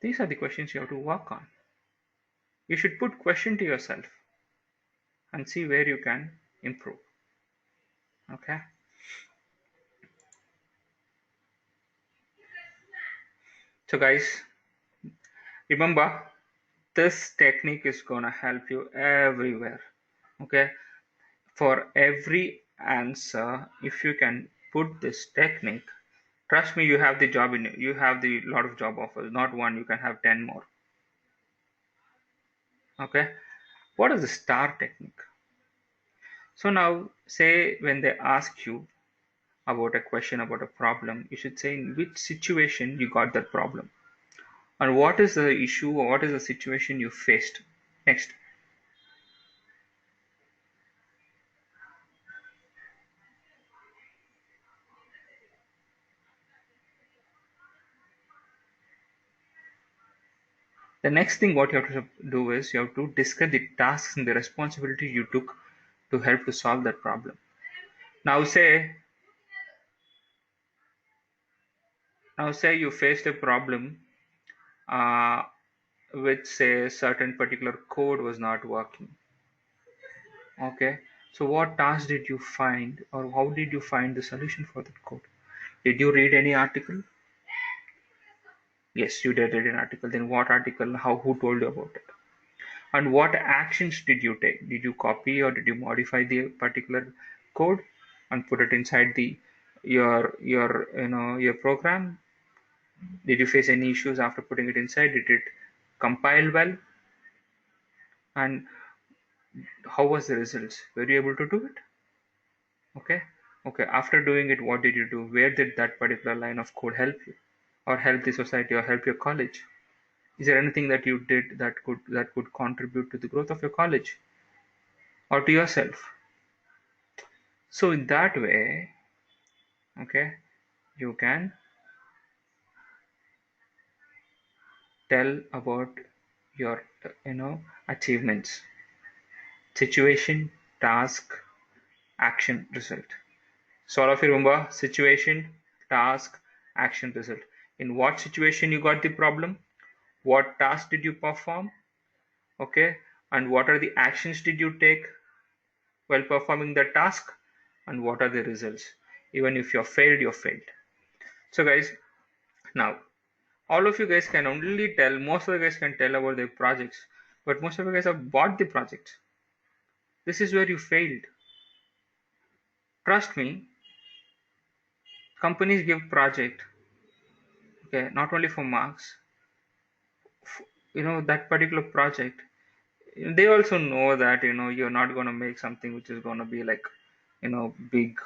these are the questions you have to work on. You should put question to yourself and see where you can improve. Okay, so guys, remember, this technique is gonna help you everywhere. Okay, for every answer, if you can put this technique, trust me, you have the job in you have the lot of job offers, not one, you can have 10 more. Okay, what is the star technique? So now, say when they ask you about a question about a problem, you should say in which situation you got that problem, and what is the issue or what is the situation you faced. Next, the next thing what you have to do is you have to describe the tasks and the responsibility you took to help to solve that problem. Now say now say you faced a problem, uh, which say certain particular code was not working. Okay, so what task did you find, or how did you find the solution for that code? Did you read any article? Yes, you did read an article. Then what article? How? Who told you about it? And what actions did you take? Did you copy or did you modify the particular code and put it inside the your program? Did you face any issues after putting it inside? Did it compile well? And how was the results? Were you able to do it? Okay. Okay. After doing it, what did you do? Where did that particular line of code help you? Or help the society or help your college? Is there anything that you did that could contribute to the growth of your college or to yourself? So in that way, okay, you can tell about your achievements, situation, task, action, result. So all of you remember situation, task, action, result. In what situation you got the problem, what task did you perform, okay, and what are the actions did you take while performing the task, and what are the results. Even if you're failed, you're failed. So guys, now all of you guys can only tell, most of the guys can tell about their projects, but most of you guys have bought the project. This is where you failed. Trust me, companies give project, okay, not only for marks. That particular project, they also know that you're not going to make something which is going to be like big,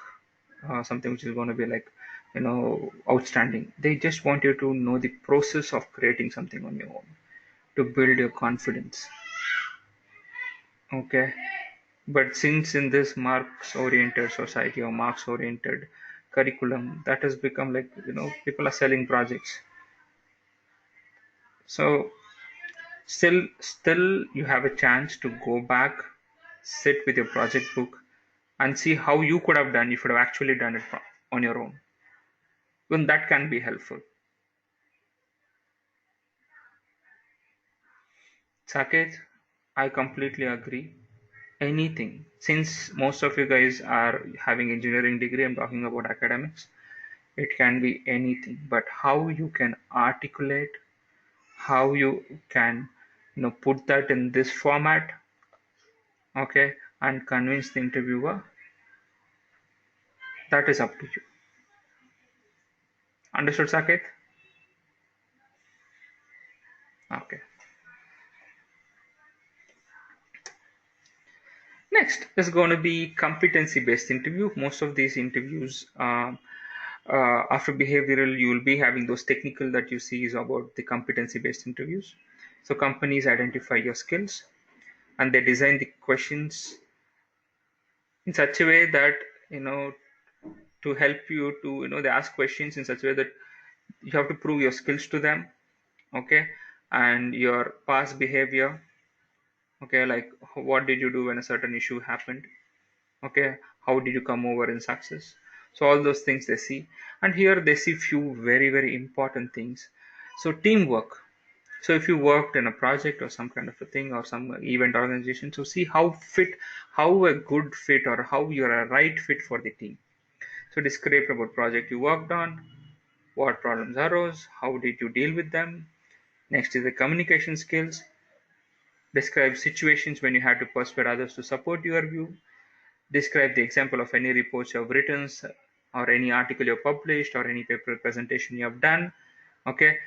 something which is going to be like outstanding. They just want you to know the process of creating something on your own, to build your confidence. Okay, but since in this marks oriented society or marks oriented curriculum that has become like, people are selling projects. So still you have a chance to go back, sit with your project book, and see how you could have done if you would have actually done it on your own. Even that can be helpful. Saket, I completely agree. Anything, since most of you guys are having engineering degree, I'm talking about academics. It can be anything, but how you can articulate, how you can, put that in this format, okay, and convince the interviewer, that is up to you. Understood, Saket? Okay. Next is going to be competency-based interview. Most of these interviews, after behavioral, you will be having those technical that you see is about the competency-based interviews. So companies identify your skills and they design the questions in such a way that, you know to help you to, they ask questions in such a way that you have to prove your skills to them, okay, and your past behavior, okay, like what did you do when a certain issue happened, okay, how did you come over in success. So all those things they see, and here they see few very very important things. So teamwork. So if you worked in a project or some kind of a thing or some event organization, so see how a good fit or how you're a right fit for the team. So describe about project you worked on, what problems arose, how did you deal with them. Next is the communication skills. Describe situations when you had to persuade others to support your view. Describe the example of any reports you have written or any article you have published or any paper presentation you have done. Okay,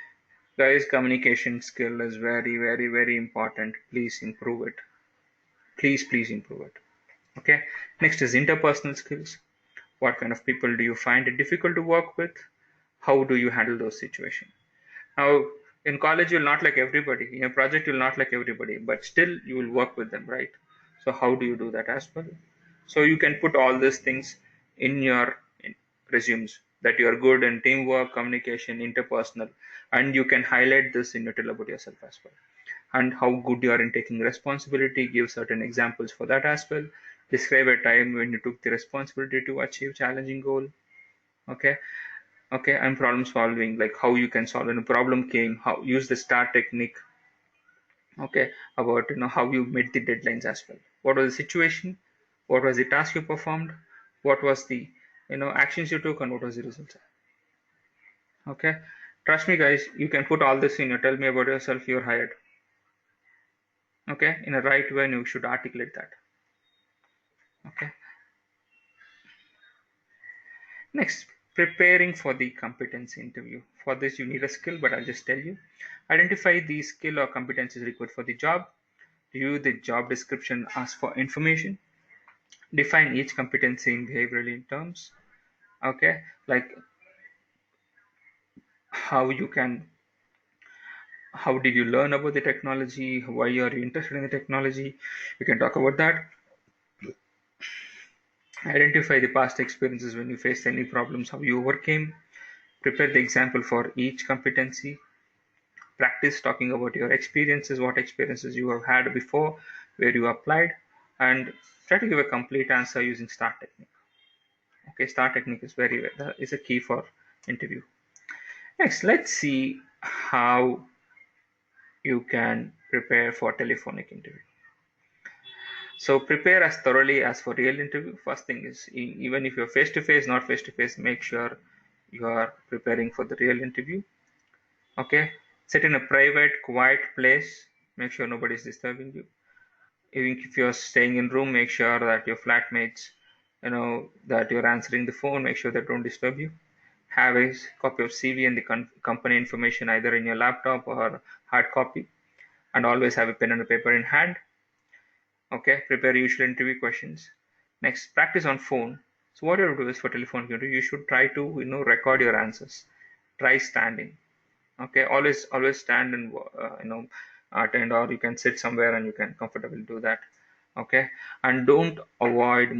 guys, communication skill is very, very, very important. Please improve it. Please improve it. Okay, next is interpersonal skills. What kind of people do you find it difficult to work with? How do you handle those situations? Now, in college, you'll not like everybody. In a project, you'll not like everybody, but still you will work with them, right? So, how do you do that as well? So, you can put all these things in your resumes that you are good in teamwork, communication, interpersonal, and you can highlight this in your tell about yourself as well. And how good you are in taking responsibility, give certain examples for that as well. Describe a time when you took the responsibility to achieve challenging goal. Okay, okay, and problem solving, like how you can solve when a problem came, how use the star technique, okay, about, how you met the deadlines as well, what was the situation, what was the task you performed, what was the, actions you took, and what was the results. Okay, trust me guys, you can put all this in your tell me about yourself, you're hired. Okay, in a right way, and you should articulate that. Okay, next, preparing for the competency interview. For this, you need a skill, but I'll just tell you. Identify the skill or competencies required for the job. Review the job description, ask for information. Define each competency in behavioral terms. Okay, like how you can, how did you learn about the technology? Why are you interested in the technology? You can talk about that. Identify the past experiences when you faced any problems, how you overcame. Prepare the example for each competency. Practice talking about your experiences, what experiences you have had before, where you applied, and try to give a complete answer using STAR technique. Okay, STAR technique is a key for interview. Next, let's see how you can prepare for telephonic interview. So prepare as thoroughly as for real interview. First thing is, even if you're face to face, not face to face, make sure you are preparing for the real interview. Okay, sit in a private, quiet place. Make sure nobody is disturbing you. Even if you're staying in room, make sure that your flatmates, that you're answering the phone. Make sure they don't disturb you. Have a copy of CV and the company information either in your laptop or hard copy, and always have a pen and a paper in hand. Okay, prepare usual interview questions. Next, practice on phone. So what you do is for telephone interview, you should try to, record your answers. Try standing. Okay, always stand and, attend, or you can sit somewhere and you can comfortably do that. Okay, and don't avoid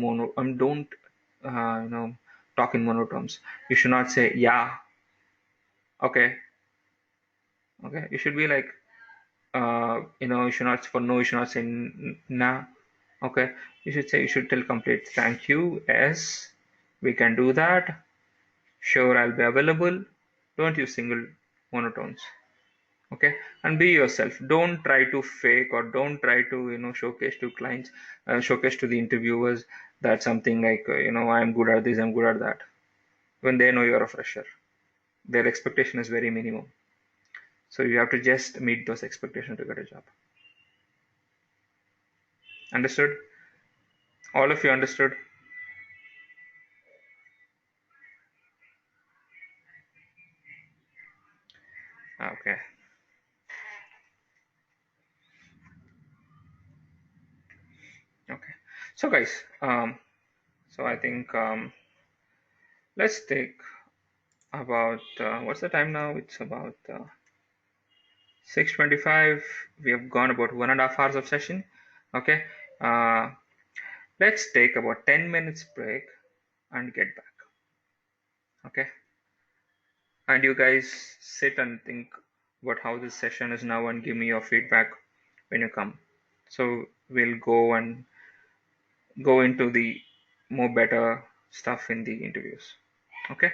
don't, uh, you know talk in monotones. You should not say yeah, okay, okay. You should be like, you should not, for no, you should not say nah, okay. You should tell complete. Thank you. Yes, we can do that. Sure, I'll be available. Don't use single monotones. Okay, and be yourself. Don't try to fake, or don't try to showcase to clients, showcase to the interviewers that something like I'm good at this, I'm good at that, when they know you're a fresher. Their expectation is very minimum, so you have to just meet those expectations to get a job. Understood? All of you understood? Okay. Okay, so guys, so I think, let's take about, what's the time now? It's about 6:25. We have gone about 1.5 hours of session. Okay, uh, let's take about 10 minutes break and get back. Okay, and you guys sit and think about how this session is now and give me your feedback when you come. So we'll go and go into the more better stuff in the interviews. Okay,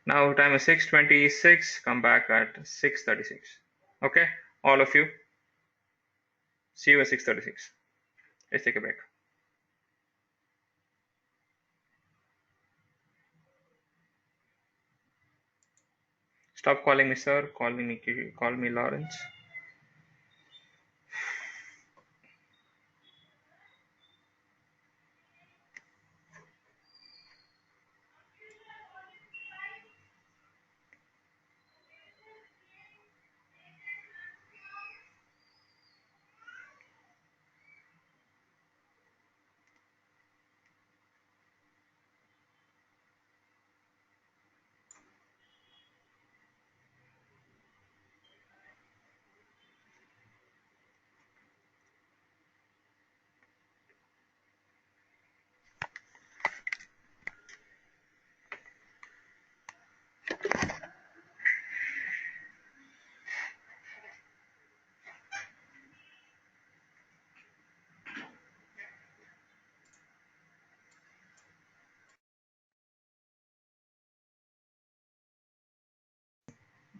now time is 6:26. Come back at 6:36. Okay, all of you, see you at 6:36. Let's take a break. Stop calling me sir, call me Lawrence.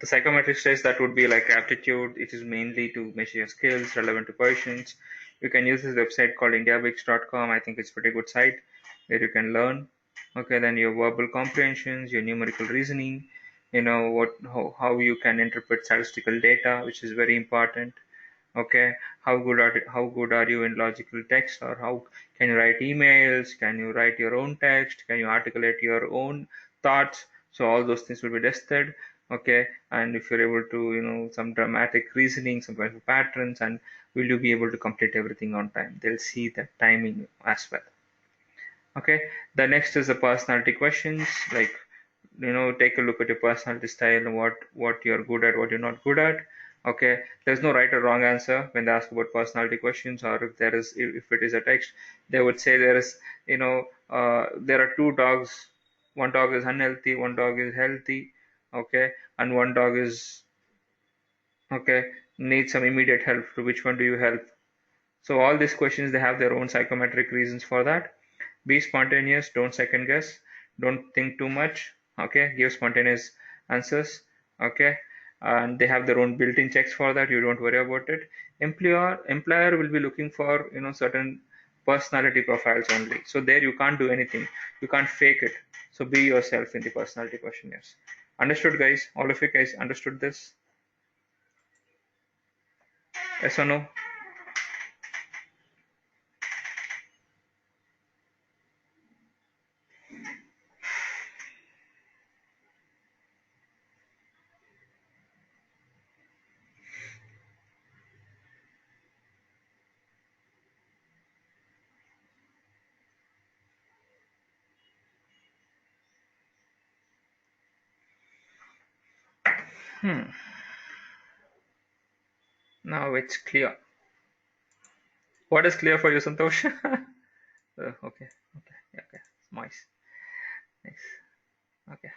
The psychometric test, that would be like aptitude. It is mainly to measure your skills relevant to questions. You can use this website called indiabix.com. I think it's a pretty good site where you can learn. Okay, then your verbal comprehensions, your numerical reasoning, how you can interpret statistical data, which is very important. Okay, how good are you in logical text, or how can you write emails, can you write your own text, can you articulate your own thoughts? So all those things will be tested. Okay, and if you're able to some dramatic reasoning, some kind of patterns, and will you be able to complete everything on time? They'll see the timing as well. Okay, the next is the personality questions, like take a look at your personality style and what you're good at, what you're not good at. Okay, there's no right or wrong answer when they ask about personality questions, or if it is a text, they would say there are two dogs, one dog is unhealthy, one dog is healthy. Okay, and one dog is, okay, needs some immediate help. To which one do you help? So all these questions, they have their own psychometric reasons for that. Be spontaneous, don't second guess, don't think too much. Okay, give spontaneous answers. Okay, and they have their own built-in checks for that. You don't worry about it. Employer will be looking for certain personality profiles only. So there you can't do anything. You can't fake it. So be yourself in the personality questionnaires. Understood, guys? All of you guys understood this? Yes or no? Hmm. Now it's clear. What is clear for you, Santosh? Okay, okay, yeah, okay, nice, nice. Okay.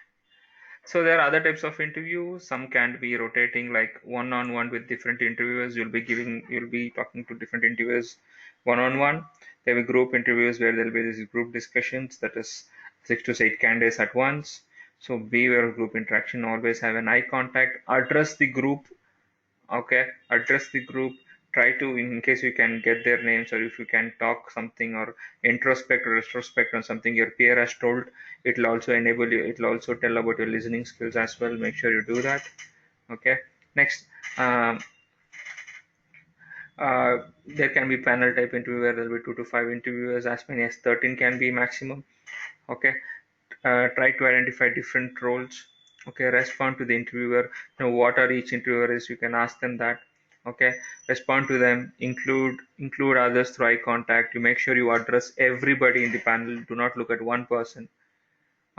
So there are other types of interviews. Some can be rotating, like one-on-one with different interviewers. You'll be talking to different interviewers one-on-one. There will be group interviews where there'll be these group discussions, that is 6 to 8 candidates at once. So beware of group interaction. Always have an eye contact. Address the group. Okay, address the group. Try to, in case you can get their names, or if you can talk something or introspect or retrospect on something your peer has told, it'll also enable you, it'll also tell about your listening skills as well. Make sure you do that. Okay. Next, um, there can be panel type interview where there'll be 2 to 5 interviewers, as many as 13 can be maximum. Okay. Try to identify different roles. Okay, respond to the interviewer. What are each interviewer is, you can ask them that. Okay, respond to them. Include others through eye contact. You make sure you address everybody in the panel. Do not look at one person.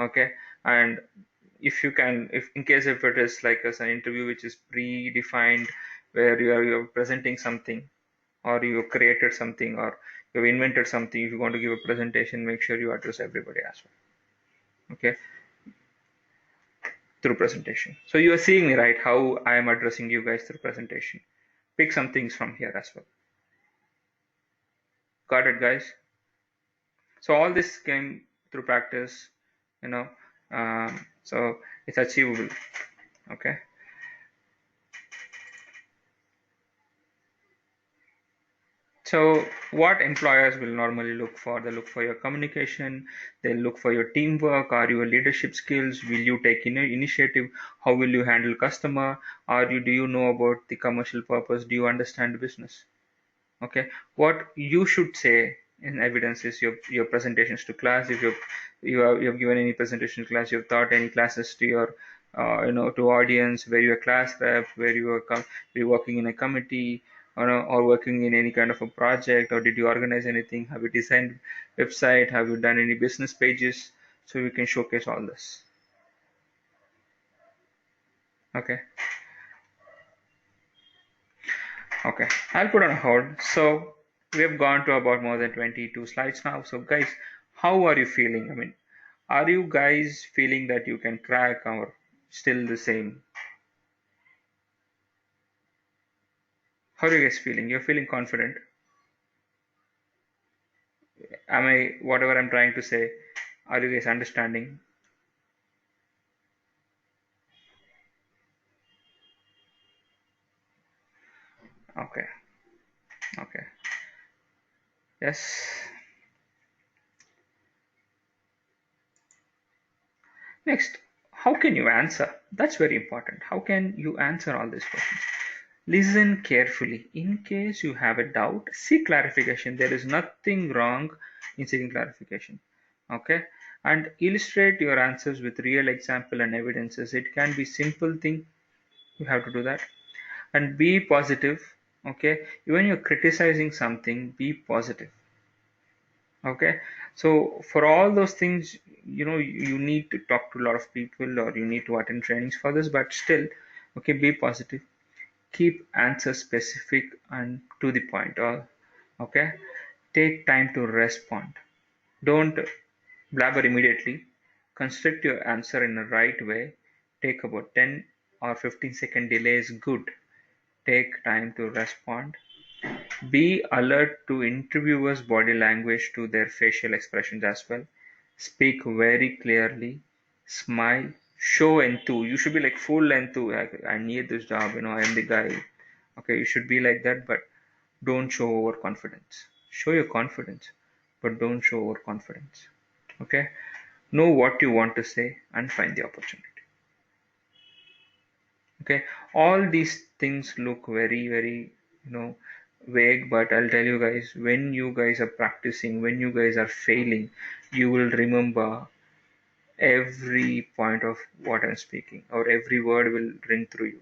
Okay, and if you can, if in case if it is like as an interview which is predefined, where you're presenting something, or you have created something, or you've invented something, if you want to give a presentation, make sure you address everybody as well. Okay, through presentation. So you are seeing me, right, how I am addressing you guys through presentation. Pick some things from here as well. Got it, guys? So all this came through practice, you know. So it's achievable. Okay. So what employers will normally look for? They look for your communication, they look for your teamwork, are your leadership skills, will you take initiative, how will you handle customer, do you know about the commercial purpose, do you understand the business? Okay, what you should say in evidence is your presentations to class. If you have given any presentation class, you've taught any classes to your to audience, where you're a class rep, where you're working in a committee, or working in any kind of a project, or did you organize anything, have you designed website, have you done any business pages, so you can showcase all this. Okay. Okay, I'll put on hold. So we have gone to about more than 22 slides now. So guys, how are you feeling? I mean, are you guys feeling that you can crack, or still the same? How are you guys feeling? You're feeling confident? Am I, whatever I'm trying to say, are you guys understanding? Okay, okay. Yes. Next, how can you answer? That's very important. How can you answer all these questions? Listen carefully. In case you have a doubt, seek clarification. There is nothing wrong in seeking clarification. Okay? And illustrate your answers with real example and evidences. It can be simple thing. You have to do that. And be positive. Okay? When you're criticizing something, be positive. Okay, so for all those things, you need to talk to a lot of people, or you need to attend trainings for this, but still, okay, be positive, keep answers specific and to the point, or okay, take time to respond, don't blabber immediately, construct your answer in the right way, take about 10 or 15-second delay is good, take time to respond, be alert to interviewers' body language, to their facial expressions as well. Speak very clearly. Smile. Show enthu. You should be like full enthu. Like, I need this job. I am the guy. Okay, you should be like that, but don't show overconfidence. Show your confidence, but don't show overconfidence. Okay? Know what you want to say and find the opportunity. Okay, all these things look very, very, vague, but I'll tell you guys, when you guys are practicing, when you guys are failing, you will remember every point of what I'm speaking, or every word will ring through you.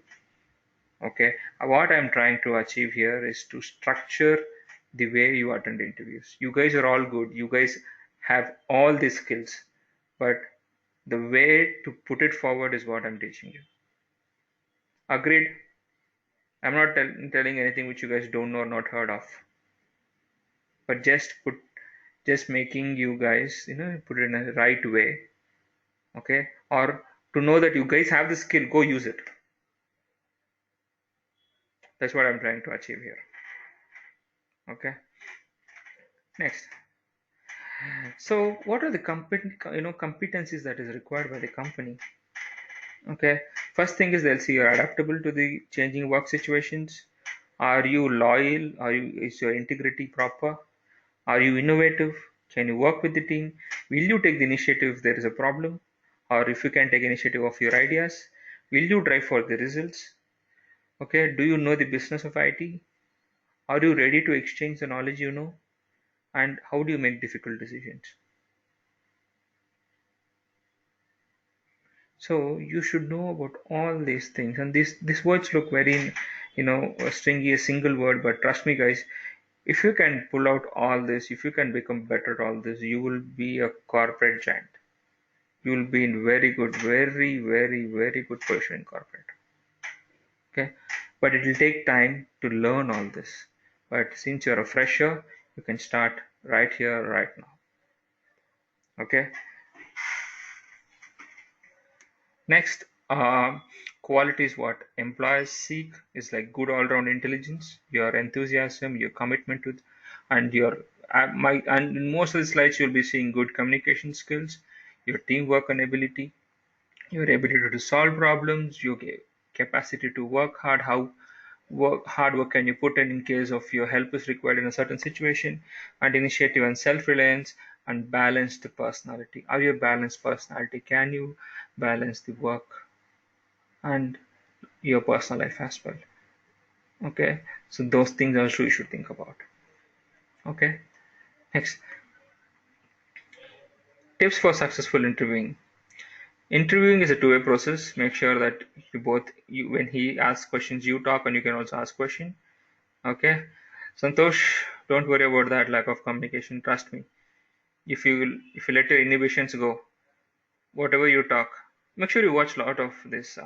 Okay, what I'm trying to achieve here is to structure the way you attend interviews. You guys are all good, you guys have all these skills, but the way to put it forward is what I'm teaching you. Agreed? I'm not telling anything which you guys don't know or not heard of, but just making you guys, put it in a right way. Okay, or to know that you guys have the skill, go use it. That's what I'm trying to achieve here. Okay. Next. So what are the competencies that is required by the company? Okay. First thing is they'll see you're adaptable to the changing work situations. Are you loyal? Is your integrity proper? Are you innovative? Can you work with the team? Will you take the initiative if there is a problem? Or if you can take initiative of your ideas? Will you drive for the results? Okay, do you know the business of IT? Are you ready to exchange the knowledge you know? And how do you make difficult decisions? So you should know about all these things. And these words look very, stringy, a single word. But trust me, guys, if you can pull out all this, if you can become better at all this, you will be a corporate giant. You will be in very good, very, very, very good position in corporate. Okay, but it will take time to learn all this. But since you're a fresher, you can start right here, right now. Okay. Next, qualities what employers seek is like good all-round intelligence, your enthusiasm, your commitment to, and your and in most of the slides you'll be seeing good communication skills, your teamwork and ability, your ability to solve problems, your capacity to work hard, how hard work can you put in case of your help is required in a certain situation, and initiative and self-reliance, and balanced personality. Are you a balanced personality? Can you balance the work and your personal life as well? Okay, so those things also you should think about. Okay, next, tips for successful interviewing. Interviewing is a two-way process. Make sure that you when he asks questions, you talk, and you can also ask question. Okay, Santosh, don't worry about that lack of communication. Trust me. If you let your inhibitions go, whatever you talk, make sure you watch a lot of this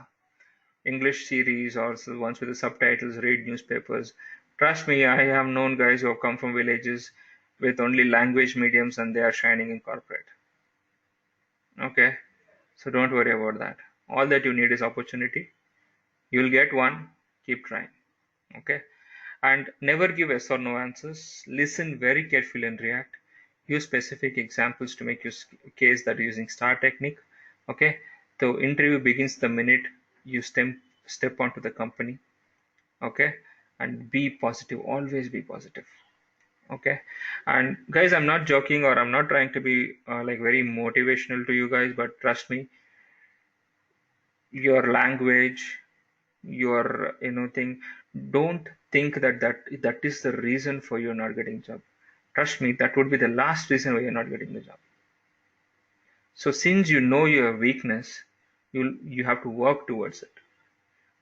English series or the ones with the subtitles. Read newspapers. Trust me, I have known guys who have come from villages with only language mediums and they are shining in corporate. Okay, so don't worry about that. All that you need is opportunity. You'll get one. Keep trying. Okay. And never give yes or no answers. Listen very carefully and react. Use specific examples to make your case that you're using STAR technique. Okay, the interview begins the minute you step onto the company. Okay, and be positive. Always be positive. Okay, and guys, I'm not joking or I'm not trying to be like very motivational to you guys, but trust me, your language, your thing, don't think that is the reason for you not getting job. Trust me, that would be the last reason why you're not getting the job. So since you know your weakness, you have to work towards it.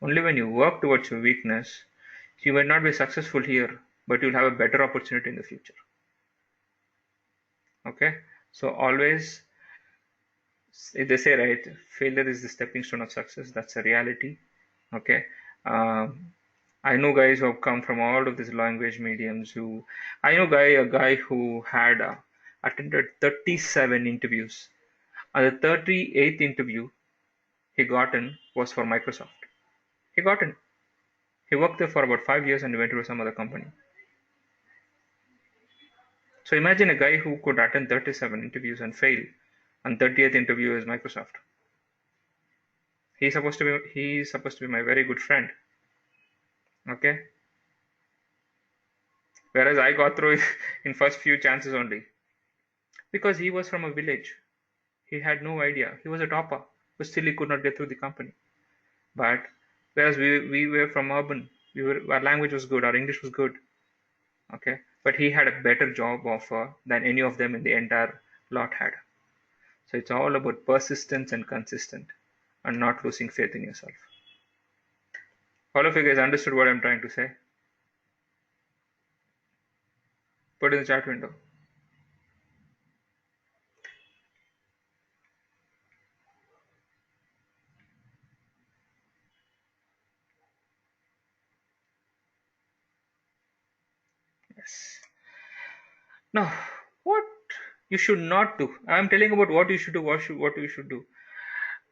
Only when you work towards your weakness, you might not be successful here, but you'll have a better opportunity in the future. Okay, so always, they say, right, failure is the stepping stone of success. That's a reality. Okay. um, I know guys who have come from all of these language mediums. Who I know a guy who had attended 37 interviews. And the 38th interview he got in was for Microsoft. He got in. He worked there for about 5 years and went to some other company. So imagine a guy who could attend 37 interviews and fail, and 30th interview is Microsoft. He's supposed to be my very good friend. Okay. Whereas I got through in first few chances only because he was from a village. He had no idea. He was a topper, but still he could not get through the company. But whereas we were from urban, our language was good, our English was good. Okay, but he had a better job offer than any of them in the entire lot had. So it's all about persistence and consistent, and not losing faith in yourself. All of you guys understood what I'm trying to say? Put in the chat window. Yes. Now, what you should not do. I'm telling about what you should do. What you should do.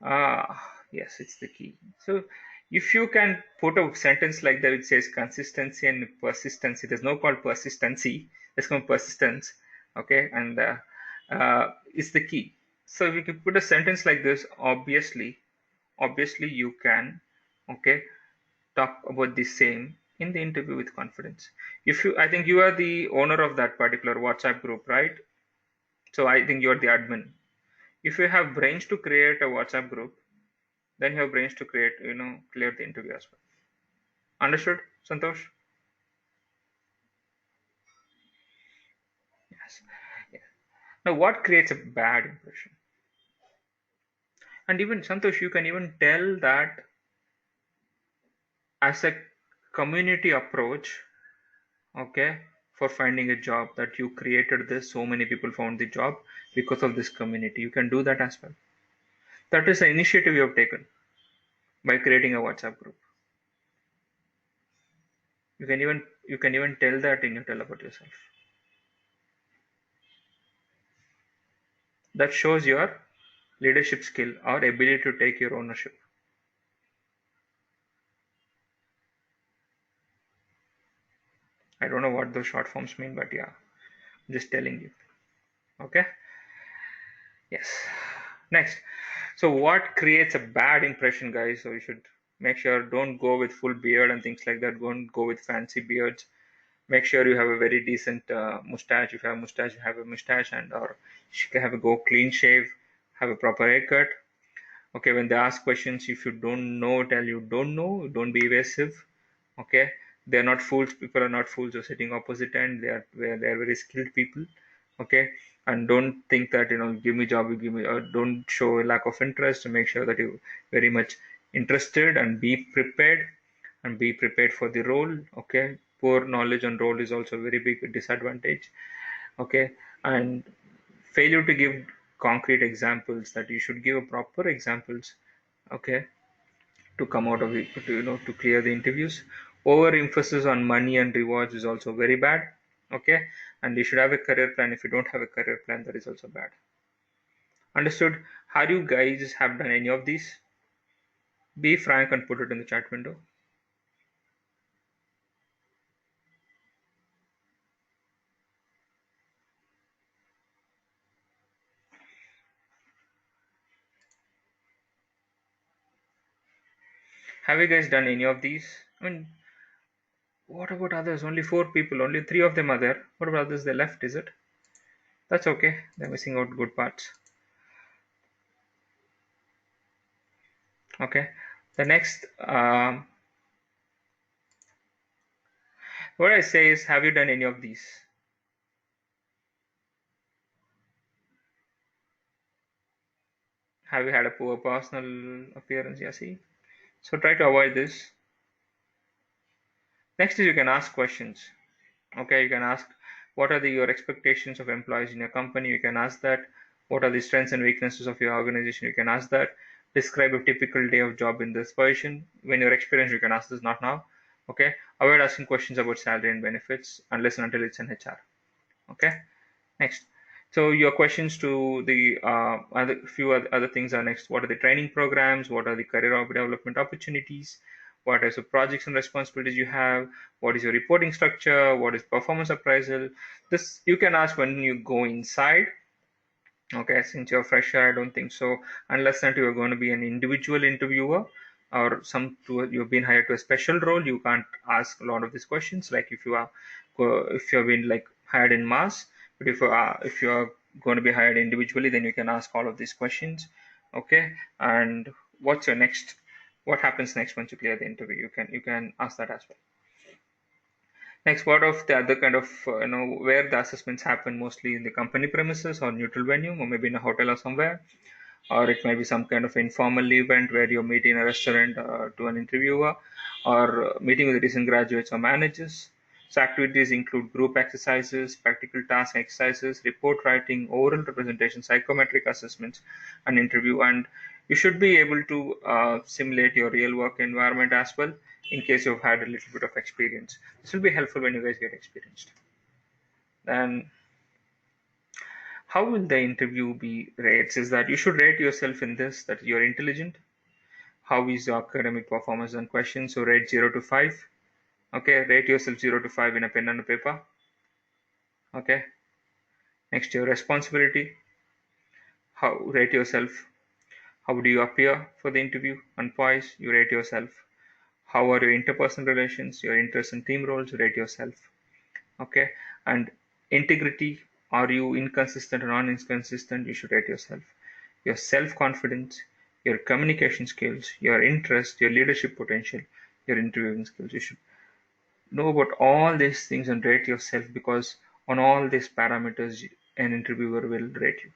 Yes, it's the key. So if you can put a sentence like that, it says consistency and persistency. There's no called persistency. There's called persistence. Okay, and it's the key. So if you can put a sentence like this, obviously you can, okay, talk about the same in the interview with confidence. If you, I think you are the owner of that particular WhatsApp group, right? So I think you're the admin. If you have brains to create a WhatsApp group, then you have brains to create, clear the interview as well. Understood, Santosh? Yes. Yeah. Now, what creates a bad impression? And even Santosh, you can even tell that as a community approach, okay, for finding a job, that you created this, so many people found the job because of this community. You can do that as well. That is an initiative you have taken by creating a WhatsApp group. You can even tell that in your tell about yourself. That shows your leadership skill or ability to take your ownership. I don't know what those short forms mean, but yeah, I'm just telling you. Okay. Yes. Next. So what creates a bad impression, guys? So you should make sure, don't go with full beard and things like that. Don't go with fancy beards. Make sure you have a very decent mustache. If you have a mustache, you have a mustache, and or you can have a go clean shave, have a proper haircut. Okay, when they ask questions, if you don't know, tell you don't know. Don't be evasive. Okay, they're not fools. People are not fools. You're sitting opposite end. They're very skilled people. Okay, and don't think that give me job, you give me. Don't show a lack of interest. Make sure that you very much interested and be prepared for the role. Okay, poor knowledge on role is also a very big disadvantage. Okay, and failure to give concrete examples, that you should give a proper examples. Okay, to come out of it, to clear the interviews. Overemphasis on money and rewards is also very bad. Okay, and you should have a career plan. If you don't have a career plan, that is also bad. Understood? Have you guys have done any of these? Be frank and put it in the chat window. Have you guys done any of these? I mean, what about others? Only four people, only three of them are there. What about others? They left, is it? That's okay. They're missing out good parts. Okay. The next, what I say is, have you done any of these? Have you had a poor personal appearance? Yeah, see. So try to avoid this. Next is, you can ask questions. Okay, you can ask, what are your expectations of employees in your company? You can ask that. What are the strengths and weaknesses of your organization? You can ask that. Describe a typical day of job in this position. When you're experienced, you can ask this, not now. Okay. Avoid asking questions about salary and benefits unless and until it's an HR. Okay. Next. So your questions to the other few other things are next. What are the training programs? What are the career development opportunities? What are the projects and responsibilities you have? What is your reporting structure? What is performance appraisal? This you can ask when you go inside. Okay, since you're fresher, I don't think so. Unless and you're going to be an individual interviewer or you've been hired to a special role, you can't ask a lot of these questions. Like if you've been like hired in mass, but if you're going to be hired individually, then you can ask all of these questions. Okay, and what's your next? What happens next once you clear the interview? You can ask that as well. Next, what of the other kind of where the assessments happen, mostly in the company premises or neutral venue, or maybe in a hotel or somewhere, or it might be some kind of informal event where you're meeting in a restaurant to an interviewer, or meeting with recent graduates or managers. So activities include group exercises, practical task exercises, report writing, oral representation, psychometric assessments, and interview. And you should be able to simulate your real work environment as well, in case you've had a little bit of experience. This will be helpful when you guys get experienced. And How will the interview be rates? Is that you should rate yourself in this, that you're intelligent. How is your academic performance on questions? So rate 0 to 5. Okay, rate yourself 0 to 5 in a pen and a paper. Okay, next your responsibility. How rate yourself? How do you appear for the interview? And poise, you rate yourself. How are your interpersonal relations? Your interest in team roles, you rate yourself. Okay, and integrity. Are you inconsistent or non-inconsistent? You should rate yourself. Your self-confidence, your communication skills, your interest, your leadership potential, your interviewing skills. You should know about all these things and rate yourself, because on all these parameters an interviewer will rate you.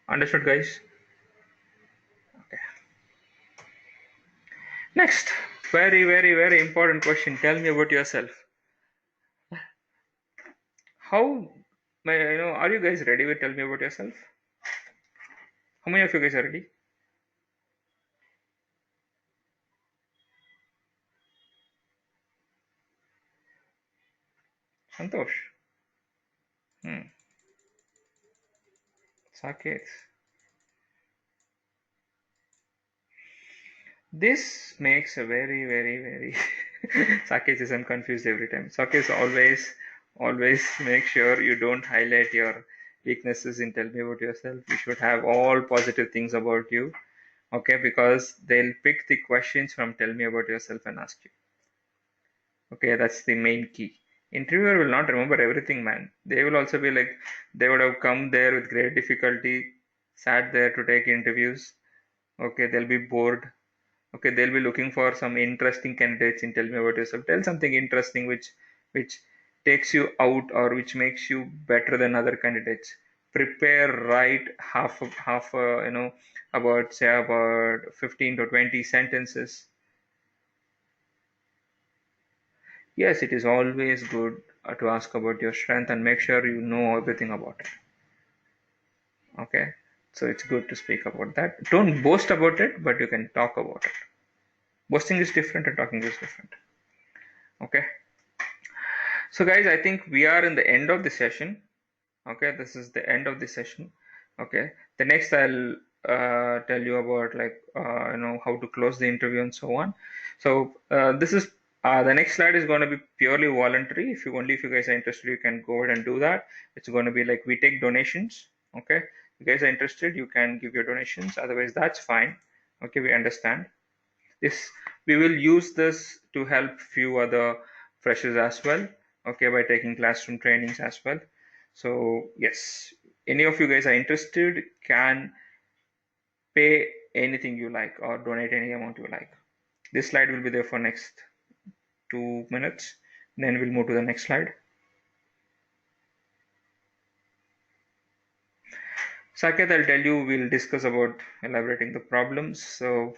Understood, guys? Okay. Next, very, very, very important question. Tell me about yourself. How, are you guys ready with tell me about yourself? How many of you guys are ready? Santosh. Hmm. Saket. This makes a very, very, very Saket is I'm confused every time. Saket always make sure you don't highlight your weaknesses in tell me about yourself. You should have all positive things about you. Okay, because they'll pick the questions from tell me about yourself and ask you. Okay, that's the main key. Interviewer will not remember everything, man. They will also be like, they would have come there with great difficulty, sat there to take interviews. Okay, they'll be bored. Okay, they'll be looking for some interesting candidates in tell me about yourself. Tell something interesting which takes you out or which makes you better than other candidates. Prepare, write about say about 15 to 20 sentences. Yes, it is always good to ask about your strength and make sure you know everything about it. Okay, so it's good to speak about that. Don't boast about it, but you can talk about it. Boasting is different and talking is different. Okay, so guys, I think we are in the end of the session. Okay, this is the end of the session. Okay, the next I'll tell you about like how to close the interview and so on. So this is the next slide is going to be purely voluntary. If you guys are interested, you can go ahead and do that. It's going to be like we take donations. Okay, if you guys are interested, you can give your donations. Otherwise, that's fine. Okay, we understand. This we will use this to help few other freshers as well. Okay, by taking classroom trainings as well. So yes, any of you guys are interested can pay anything you like or donate any amount you like. This slide will be there for next 2 minutes. Then we'll move to the next slide. Saket, I'll tell you, we'll discuss about elaborating the problems. So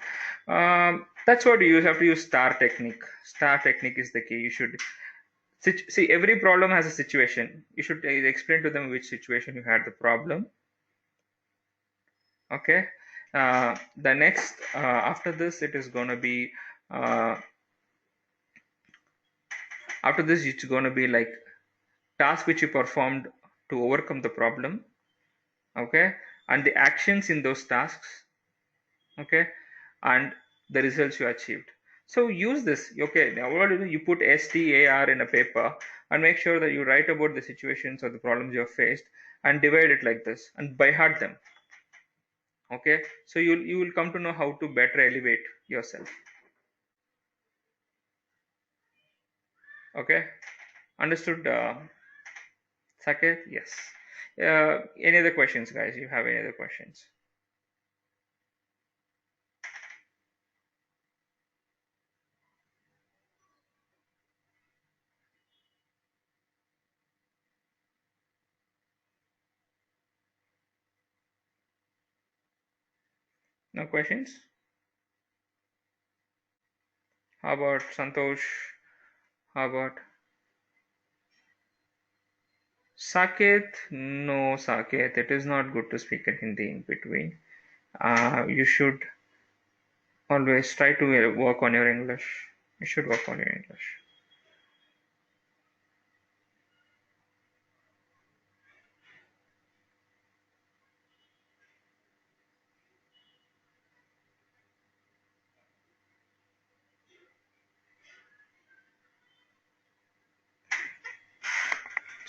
that's what you have to use star technique. Star technique is the key. You should see every problem has a situation. You should explain to them which situation you had the problem. Okay. The next after this, it is going to be uh, after this it's going to be like task which you performed to overcome the problem. Okay, and the actions in those tasks. Okay, and the results you achieved. So use this. Okay, now what do you put STAR in a paper and make sure that you write about the situations or the problems you have faced and divide it like this and by heart them. Okay, so you will come to know how to better elevate yourself. Okay, understood, Saket? Yes. Any other questions, guys? You have any other questions? No questions? How about Santosh? How about Saket? No, Saket. It is not good to speak in Hindi in between. You should always try to work on your English. You should work on your English.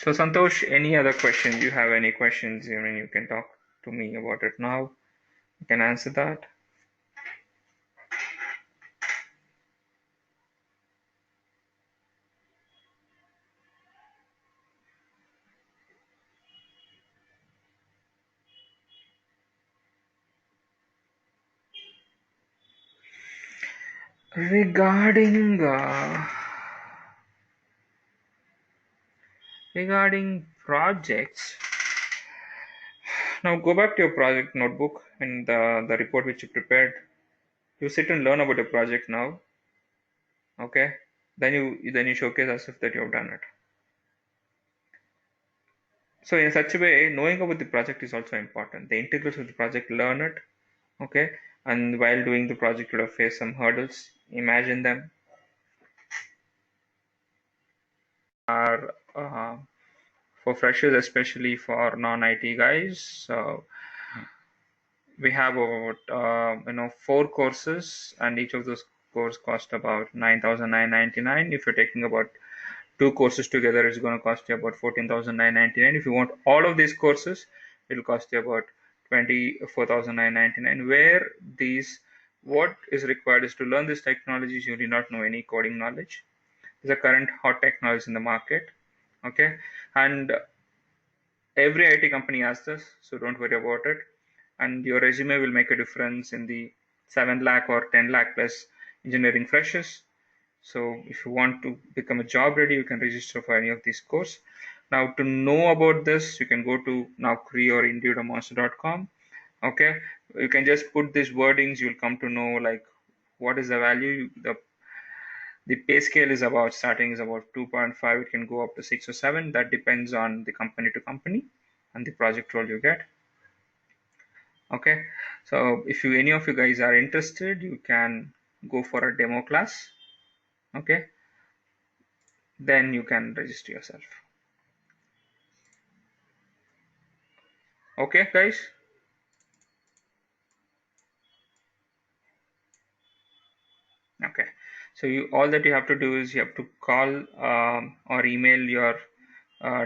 So Santosh, any other questions? You have any questions? I mean, you can talk to me about it now. You can answer that. Regarding projects, now go back to your project notebook and the report which you prepared. You sit and learn about your project now. Okay, then you showcase as if that you have done it. So in such a way, knowing about the project is also important. The integrals of the project, learn it. Okay, and while doing the project, you would have faced some hurdles. Imagine them. Are for freshers, especially for non-IT guys. So we have about 4 courses, and each of those courses cost about 9,999. If you're taking about 2 courses together, it's going to cost you about 14,999. If you want all of these courses, it'll cost you about 24,999. Where these what is required is to learn these technologies. You do not know any coding knowledge. These are current hot technologies in the market. Okay, and every IT company has this, so don't worry about it. And your resume will make a difference in the 7 lakh or 10 lakh plus engineering freshers. So if you want to become a job ready, you can register for any of these courses. Now to know about this, you can go to Naukri or Indeed or Monster.com. Okay, you can just put these wordings. You'll come to know like what is the value. The pay scale is about starting is about 2.5. It can go up to 6 or 7. That depends on the company to company and the project role you get. Okay, so if you any of you guys are interested, you can go for a demo class. Okay, then you can register yourself. Okay, guys. Okay, so you all that you have to do is you have to call or email your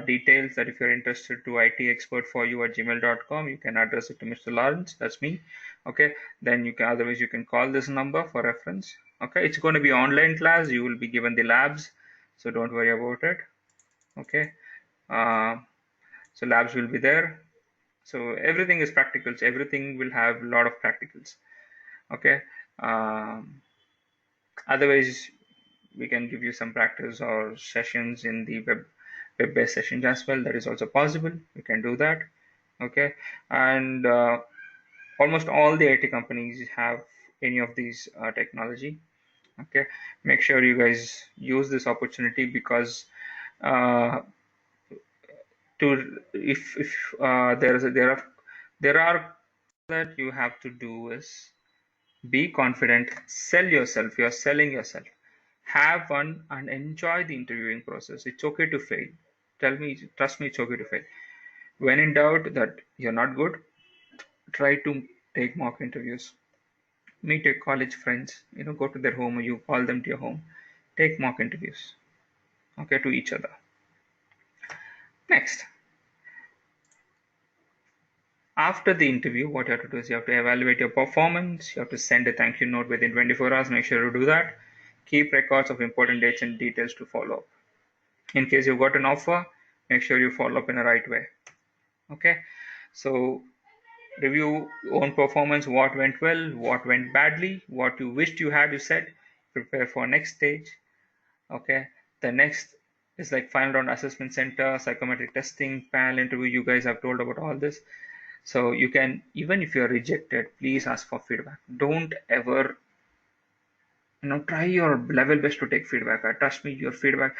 details that if you're interested to itexpert4you@gmail.com. You can address it to Mr. Lawrence, that's me. Okay, then you can otherwise you can call this number for reference. Okay, it's going to be online class. You will be given the labs, so don't worry about it. Okay, uh, so labs will be there. So everything is practicals. Everything will have a lot of practicals. Okay. Um, Otherwise, we can give you some practice or sessions in the web-based sessions as well. That is also possible. You can do that. Okay, and almost all the IT companies have any of these technology. Okay, make sure you guys use this opportunity because uh, to if there are that you have to do is be confident, sell yourself. You're selling yourself. Have fun and enjoy the interviewing process. It's okay to fail. Trust me, it's okay to fail. When in doubt that you're not good, try to take mock interviews. Meet your college friends. Go to their home or you call them to your home. Take mock interviews. Okay, to each other. Next, after the interview, what you have to do is you have to evaluate your performance. You have to send a thank you note within 24 hours. Make sure to do that. Keep records of important dates and details to follow up. In case you got an offer, make sure you follow up in the right way. Okay, so review own performance, what went well, what went badly, what you wished you had, you said. Prepare for next stage. Okay, the next is like final round assessment center, psychometric testing, panel interview. You guys have told about all this. So you can, even if you're rejected, please ask for feedback. Don't ever try your level best to take feedback. Trust me, the feedback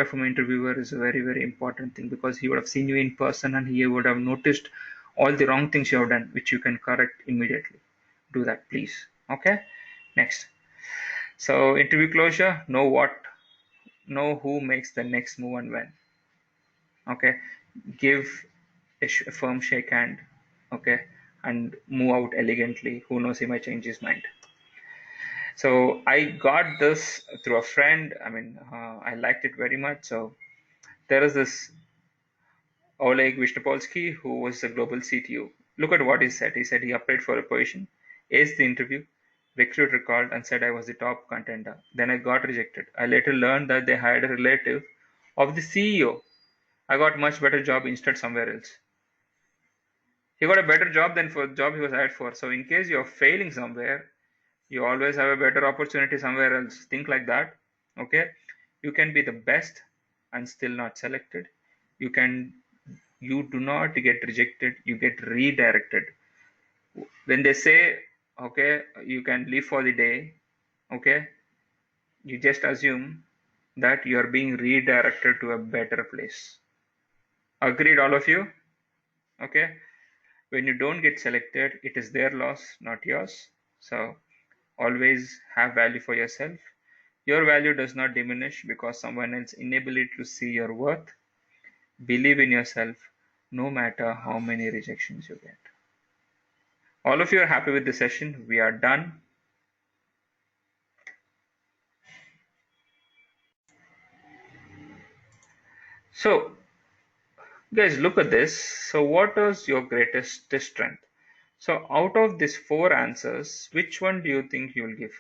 from an interviewer is a very, very important thing because he would have seen you in person and he would have noticed all the wrong things you have done, which you can correct immediately. Do that, please. Okay. Next. So interview closure. Know who makes the next move and when. Okay. Give a firm shake hand. Okay. And move out elegantly. Who knows, he might change his mind. So I got this through a friend. I mean, I liked it very much. So there is this Oleg Vishnupolsky, who was the global CTO. Look at what he said. He said he applied for a position, aced the interview, recruiter called and said I was the top contender. Then I got rejected. I later learned that they hired a relative of the CEO. I got much better job instead somewhere else. He got a better job than for the job he was hired for. So in case you're failing somewhere, you always have a better opportunity somewhere else. Think like that. Okay? You can be the best and still not selected. You do not get rejected, you get redirected. When they say, okay, you can leave for the day, okay, you just assume that you are being redirected to a better place. Agreed, all of you? Okay. When you don't get selected, it is their loss, not yours. So always have value for yourself. Your value does not diminish because someone else's inability to see your worth. Believe in yourself no matter how many rejections you get. All of you are happy with the session. We are done. So, guys, look at this. So, what is your greatest strength? So, out of these four answers, which one do you think you'll give?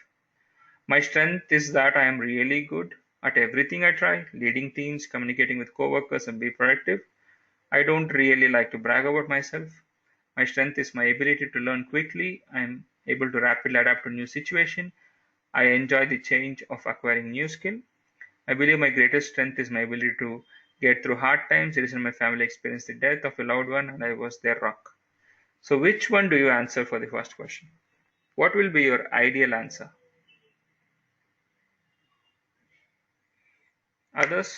My strength is that I am really good at everything I try, leading teams, communicating with coworkers, and be productive. I don't really like to brag about myself. My strength is my ability to learn quickly. I am able to rapidly adapt to new situation. I enjoy the change of acquiring new skill. I believe my greatest strength is my ability to get through hard times. Recently, my family experienced the death of a loved one, and I was their rock. So, which one do you answer for the first question? What will be your ideal answer? Others?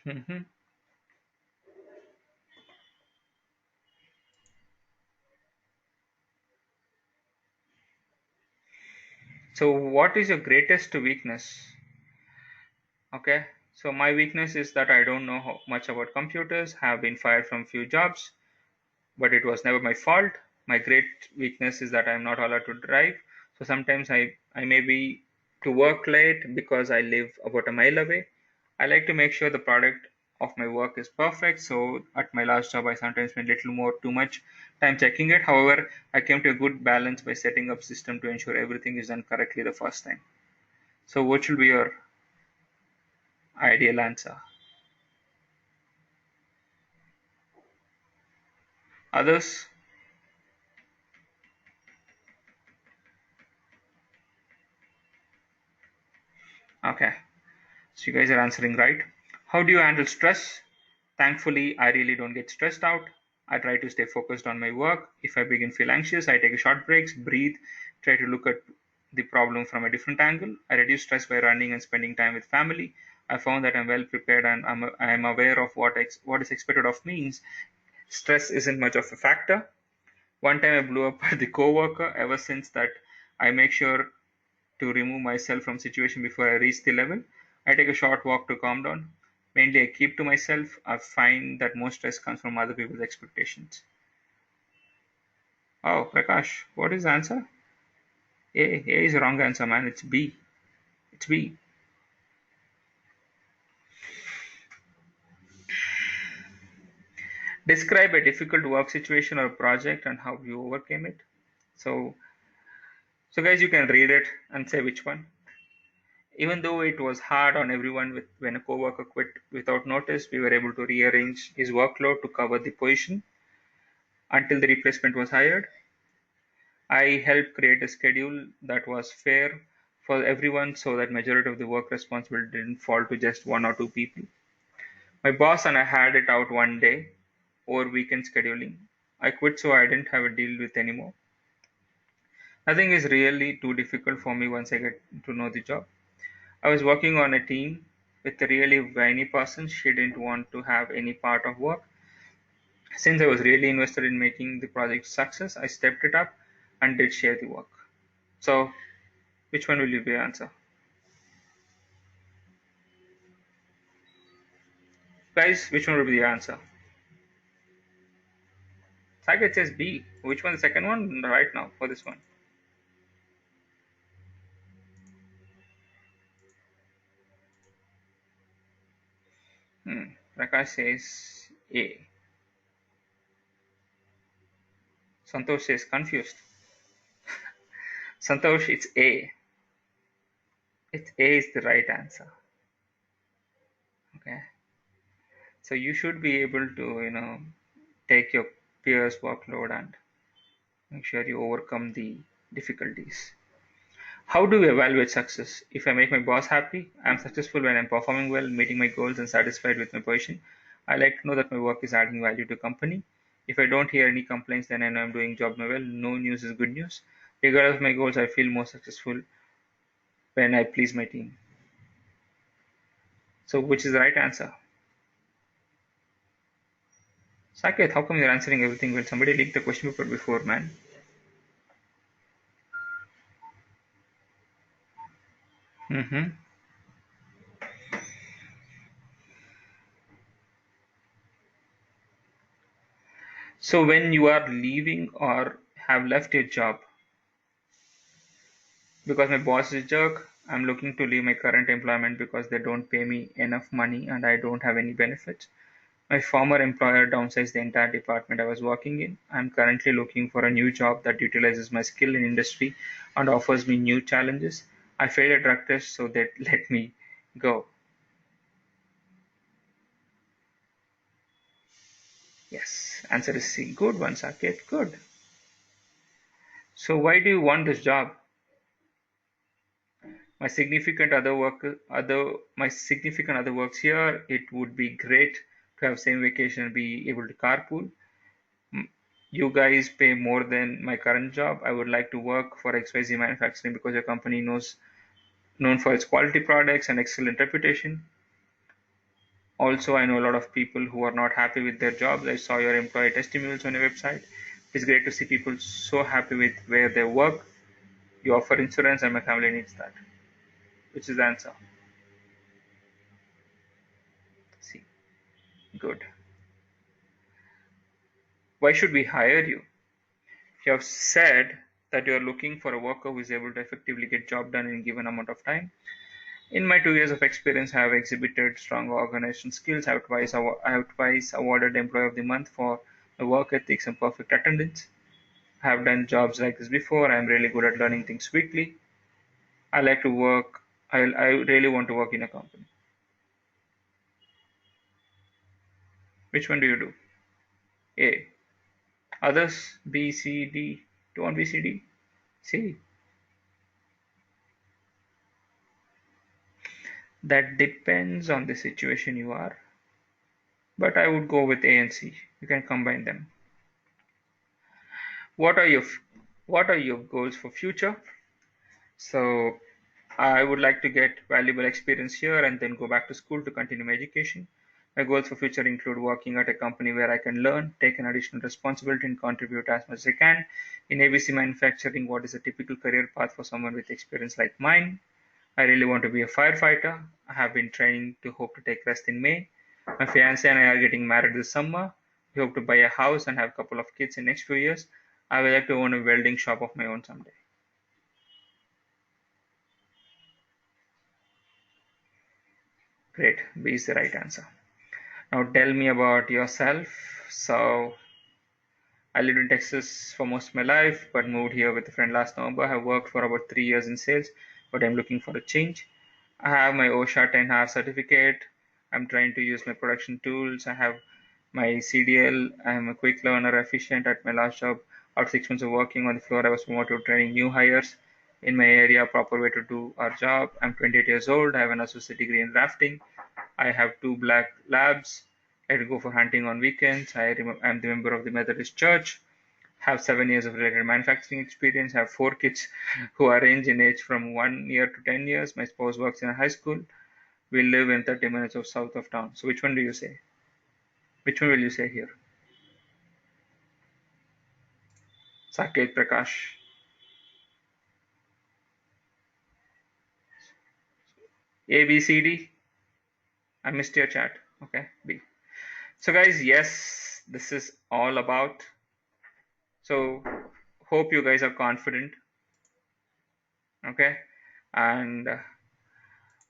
Mhm. So, what is your greatest weakness? Okay, so my weakness is that I don't know much about computers, have been fired from few jobs, but it was never my fault. My great weakness is that I'm not allowed to drive. So sometimes I may be to work late because I live about a mile away. I like to make sure the product of my work is perfect. So at my last job, I sometimes spend little more too much time checking it. However, I came to a good balance by setting up system to ensure everything is done correctly the first time. So what should be your ideal answer? Others? Okay. So you guys are answering right. How do you handle stress? Thankfully, I really don't get stressed out. I try to stay focused on my work. If I begin feel anxious, I take a short breaks, breathe, try to look at the problem from a different angle. I reduce stress by running and spending time with family. I found that I'm well prepared and I'm aware of what is expected of me. Means stress isn't much of a factor. One time I blew up at the coworker. Ever since that, I make sure to remove myself from situation before I reach the level. I take a short walk to calm down. Mainly I keep to myself. I find that most stress comes from other people's expectations. Oh, Prakash, what is the answer? A is the wrong answer, man. It's B. It's B. Describe a difficult work situation or project and how you overcame it. So, so guys, you can read it and say which one. Even though it was hard on everyone when a coworker quit without notice, we were able to rearrange his workload to cover the position until the replacement was hired. I helped create a schedule that was fair for everyone so that majority of the work responsibility didn't fall to just one or two people. My boss and I had it out one day over weekend scheduling. I quit so I didn't have a deal with anymore. Nothing is really too difficult for me once I get to know the job. I was working on a team with a really whiny person. She didn't want to have any part of work. Since I was really invested in making the project success, I stepped it up and did share the work. So, which one will you be answer? Guys, which one would be the answer? Saket says B. Which one? The second one? Right now for this one. Prakash says A. Santosh says confused. Santosh, it's A. It's A is the right answer. Okay. So you should be able to, take your peers' workload and make sure you overcome the difficulties. How do we evaluate success? If I make my boss happy, I'm successful when I'm performing well, meeting my goals, and satisfied with my position. I like to know that my work is adding value to the company. If I don't hear any complaints, then I know I'm doing job well. No news is good news. Regardless of my goals, I feel more successful when I please my team. So, which is the right answer? Saket, how come you're answering everything well? Somebody leaked the question paper before, man. Mm-hmm. So, when you are leaving or have left your job, because my boss is a jerk, I'm looking to leave my current employment because they don't pay me enough money and I don't have any benefits. My former employer downsized the entire department I was working in. I'm currently looking for a new job that utilizes my skill in industry and offers me new challenges. I failed a drug test, so they let me go. Yes, answer is C. Good one, Saket. Good. So why do you want this job? My significant other works here. It would be great to have same vacation and be able to carpool. Mm, You guys pay more than my current job. I would like to work for XYZ Manufacturing because your company known for its quality products and excellent reputation. Also, I know a lot of people who are not happy with their jobs. I saw your employee testimonials on your website. It's great to see people so happy with where they work. You offer insurance and my family needs that. Which is the answer? C. Good. Why should we hire you? You have said that you are looking for a worker who is able to effectively get job done in a given amount of time. In my 2 years of experience, I have exhibited strong organization skills. I have twice awarded Employee of the Month for my work ethics and perfect attendance. I have done jobs like this before. I am really good at learning things quickly. I like to work. I really want to work in a company. Which one do you do? A. Others. B, C, D. Don't B, C, D. C. That depends on the situation you are. But I would go with A and C. You can combine them. What are your What are your goals for future? So I would like to get valuable experience here and then go back to school to continue my education. My goals for future include working at a company where I can learn, take an additional responsibility, and contribute as much as I can. In ABC manufacturing, what is a typical career path for someone with experience like mine? I really want to be a firefighter. I have been training to hope to take rest in May. My fiance and I are getting married this summer. We hope to buy a house and have a couple of kids in the next few years. I would like to own a welding shop of my own someday. Great, B is the right answer. Now tell me about yourself. So I lived in Texas for most of my life, but moved here with a friend last November. I have worked for about 3 years in sales, but I'm looking for a change. I have my OSHA 10 hour certificate. I'm trying to use my production tools. I have my CDL. I'm a quick learner, efficient at my last job. After 6 months of working on the floor, I was promoted to training new hires in my area, proper way to do our job. I'm 28 years old. I have an associate degree in rafting. I have two black labs. I go for hunting on weekends. I'm the member of the Methodist Church. Have 7 years of related manufacturing experience. Have four kids who are range in age from 1 year to 10 years. My spouse works in a high school. We live in 30 minutes of south of town. So which one do you say? Which one will you say here? Saket Prakash. A, B, C, D. I missed your chat. Okay, B. So guys, yes, this is all about. So hope you guys are confident. Okay, and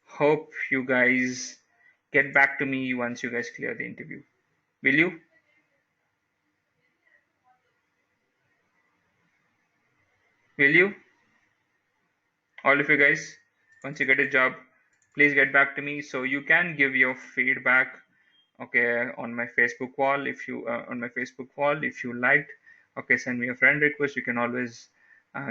hope you guys get back to me once you guys clear the interview. Will you? Will you? All of you guys, once you get a job, please get back to me so you can give your feedback. Okay, on my Facebook wall, if you on my Facebook wall, if you liked. Okay, send me a friend request. You can always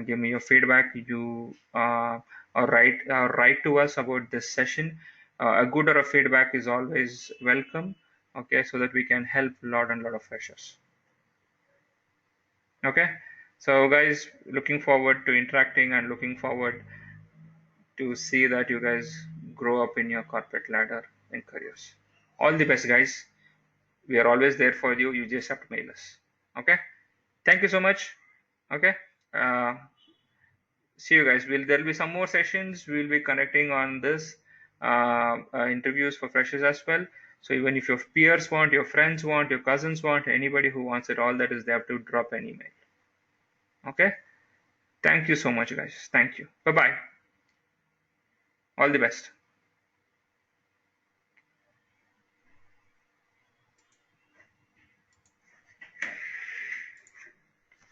give me your feedback. You or write to us about this session. A good or a feedback is always welcome. Okay, so that we can help a lot and lot of freshers. Okay, so guys, looking forward to interacting and looking forward to see that you guys grow up in your corporate ladder and careers. All the best, guys. We are always there for you. You just have to mail us. Okay. Thank you so much. Okay. Uh, See you guys. There'll be some more sessions. We'll be connecting on this interviews for freshers as well. So even if your peers want, your friends want, your cousins want, anybody who wants it, all that is they have to drop an email. Okay. Thank you so much, guys. Thank you. Bye bye. All the best.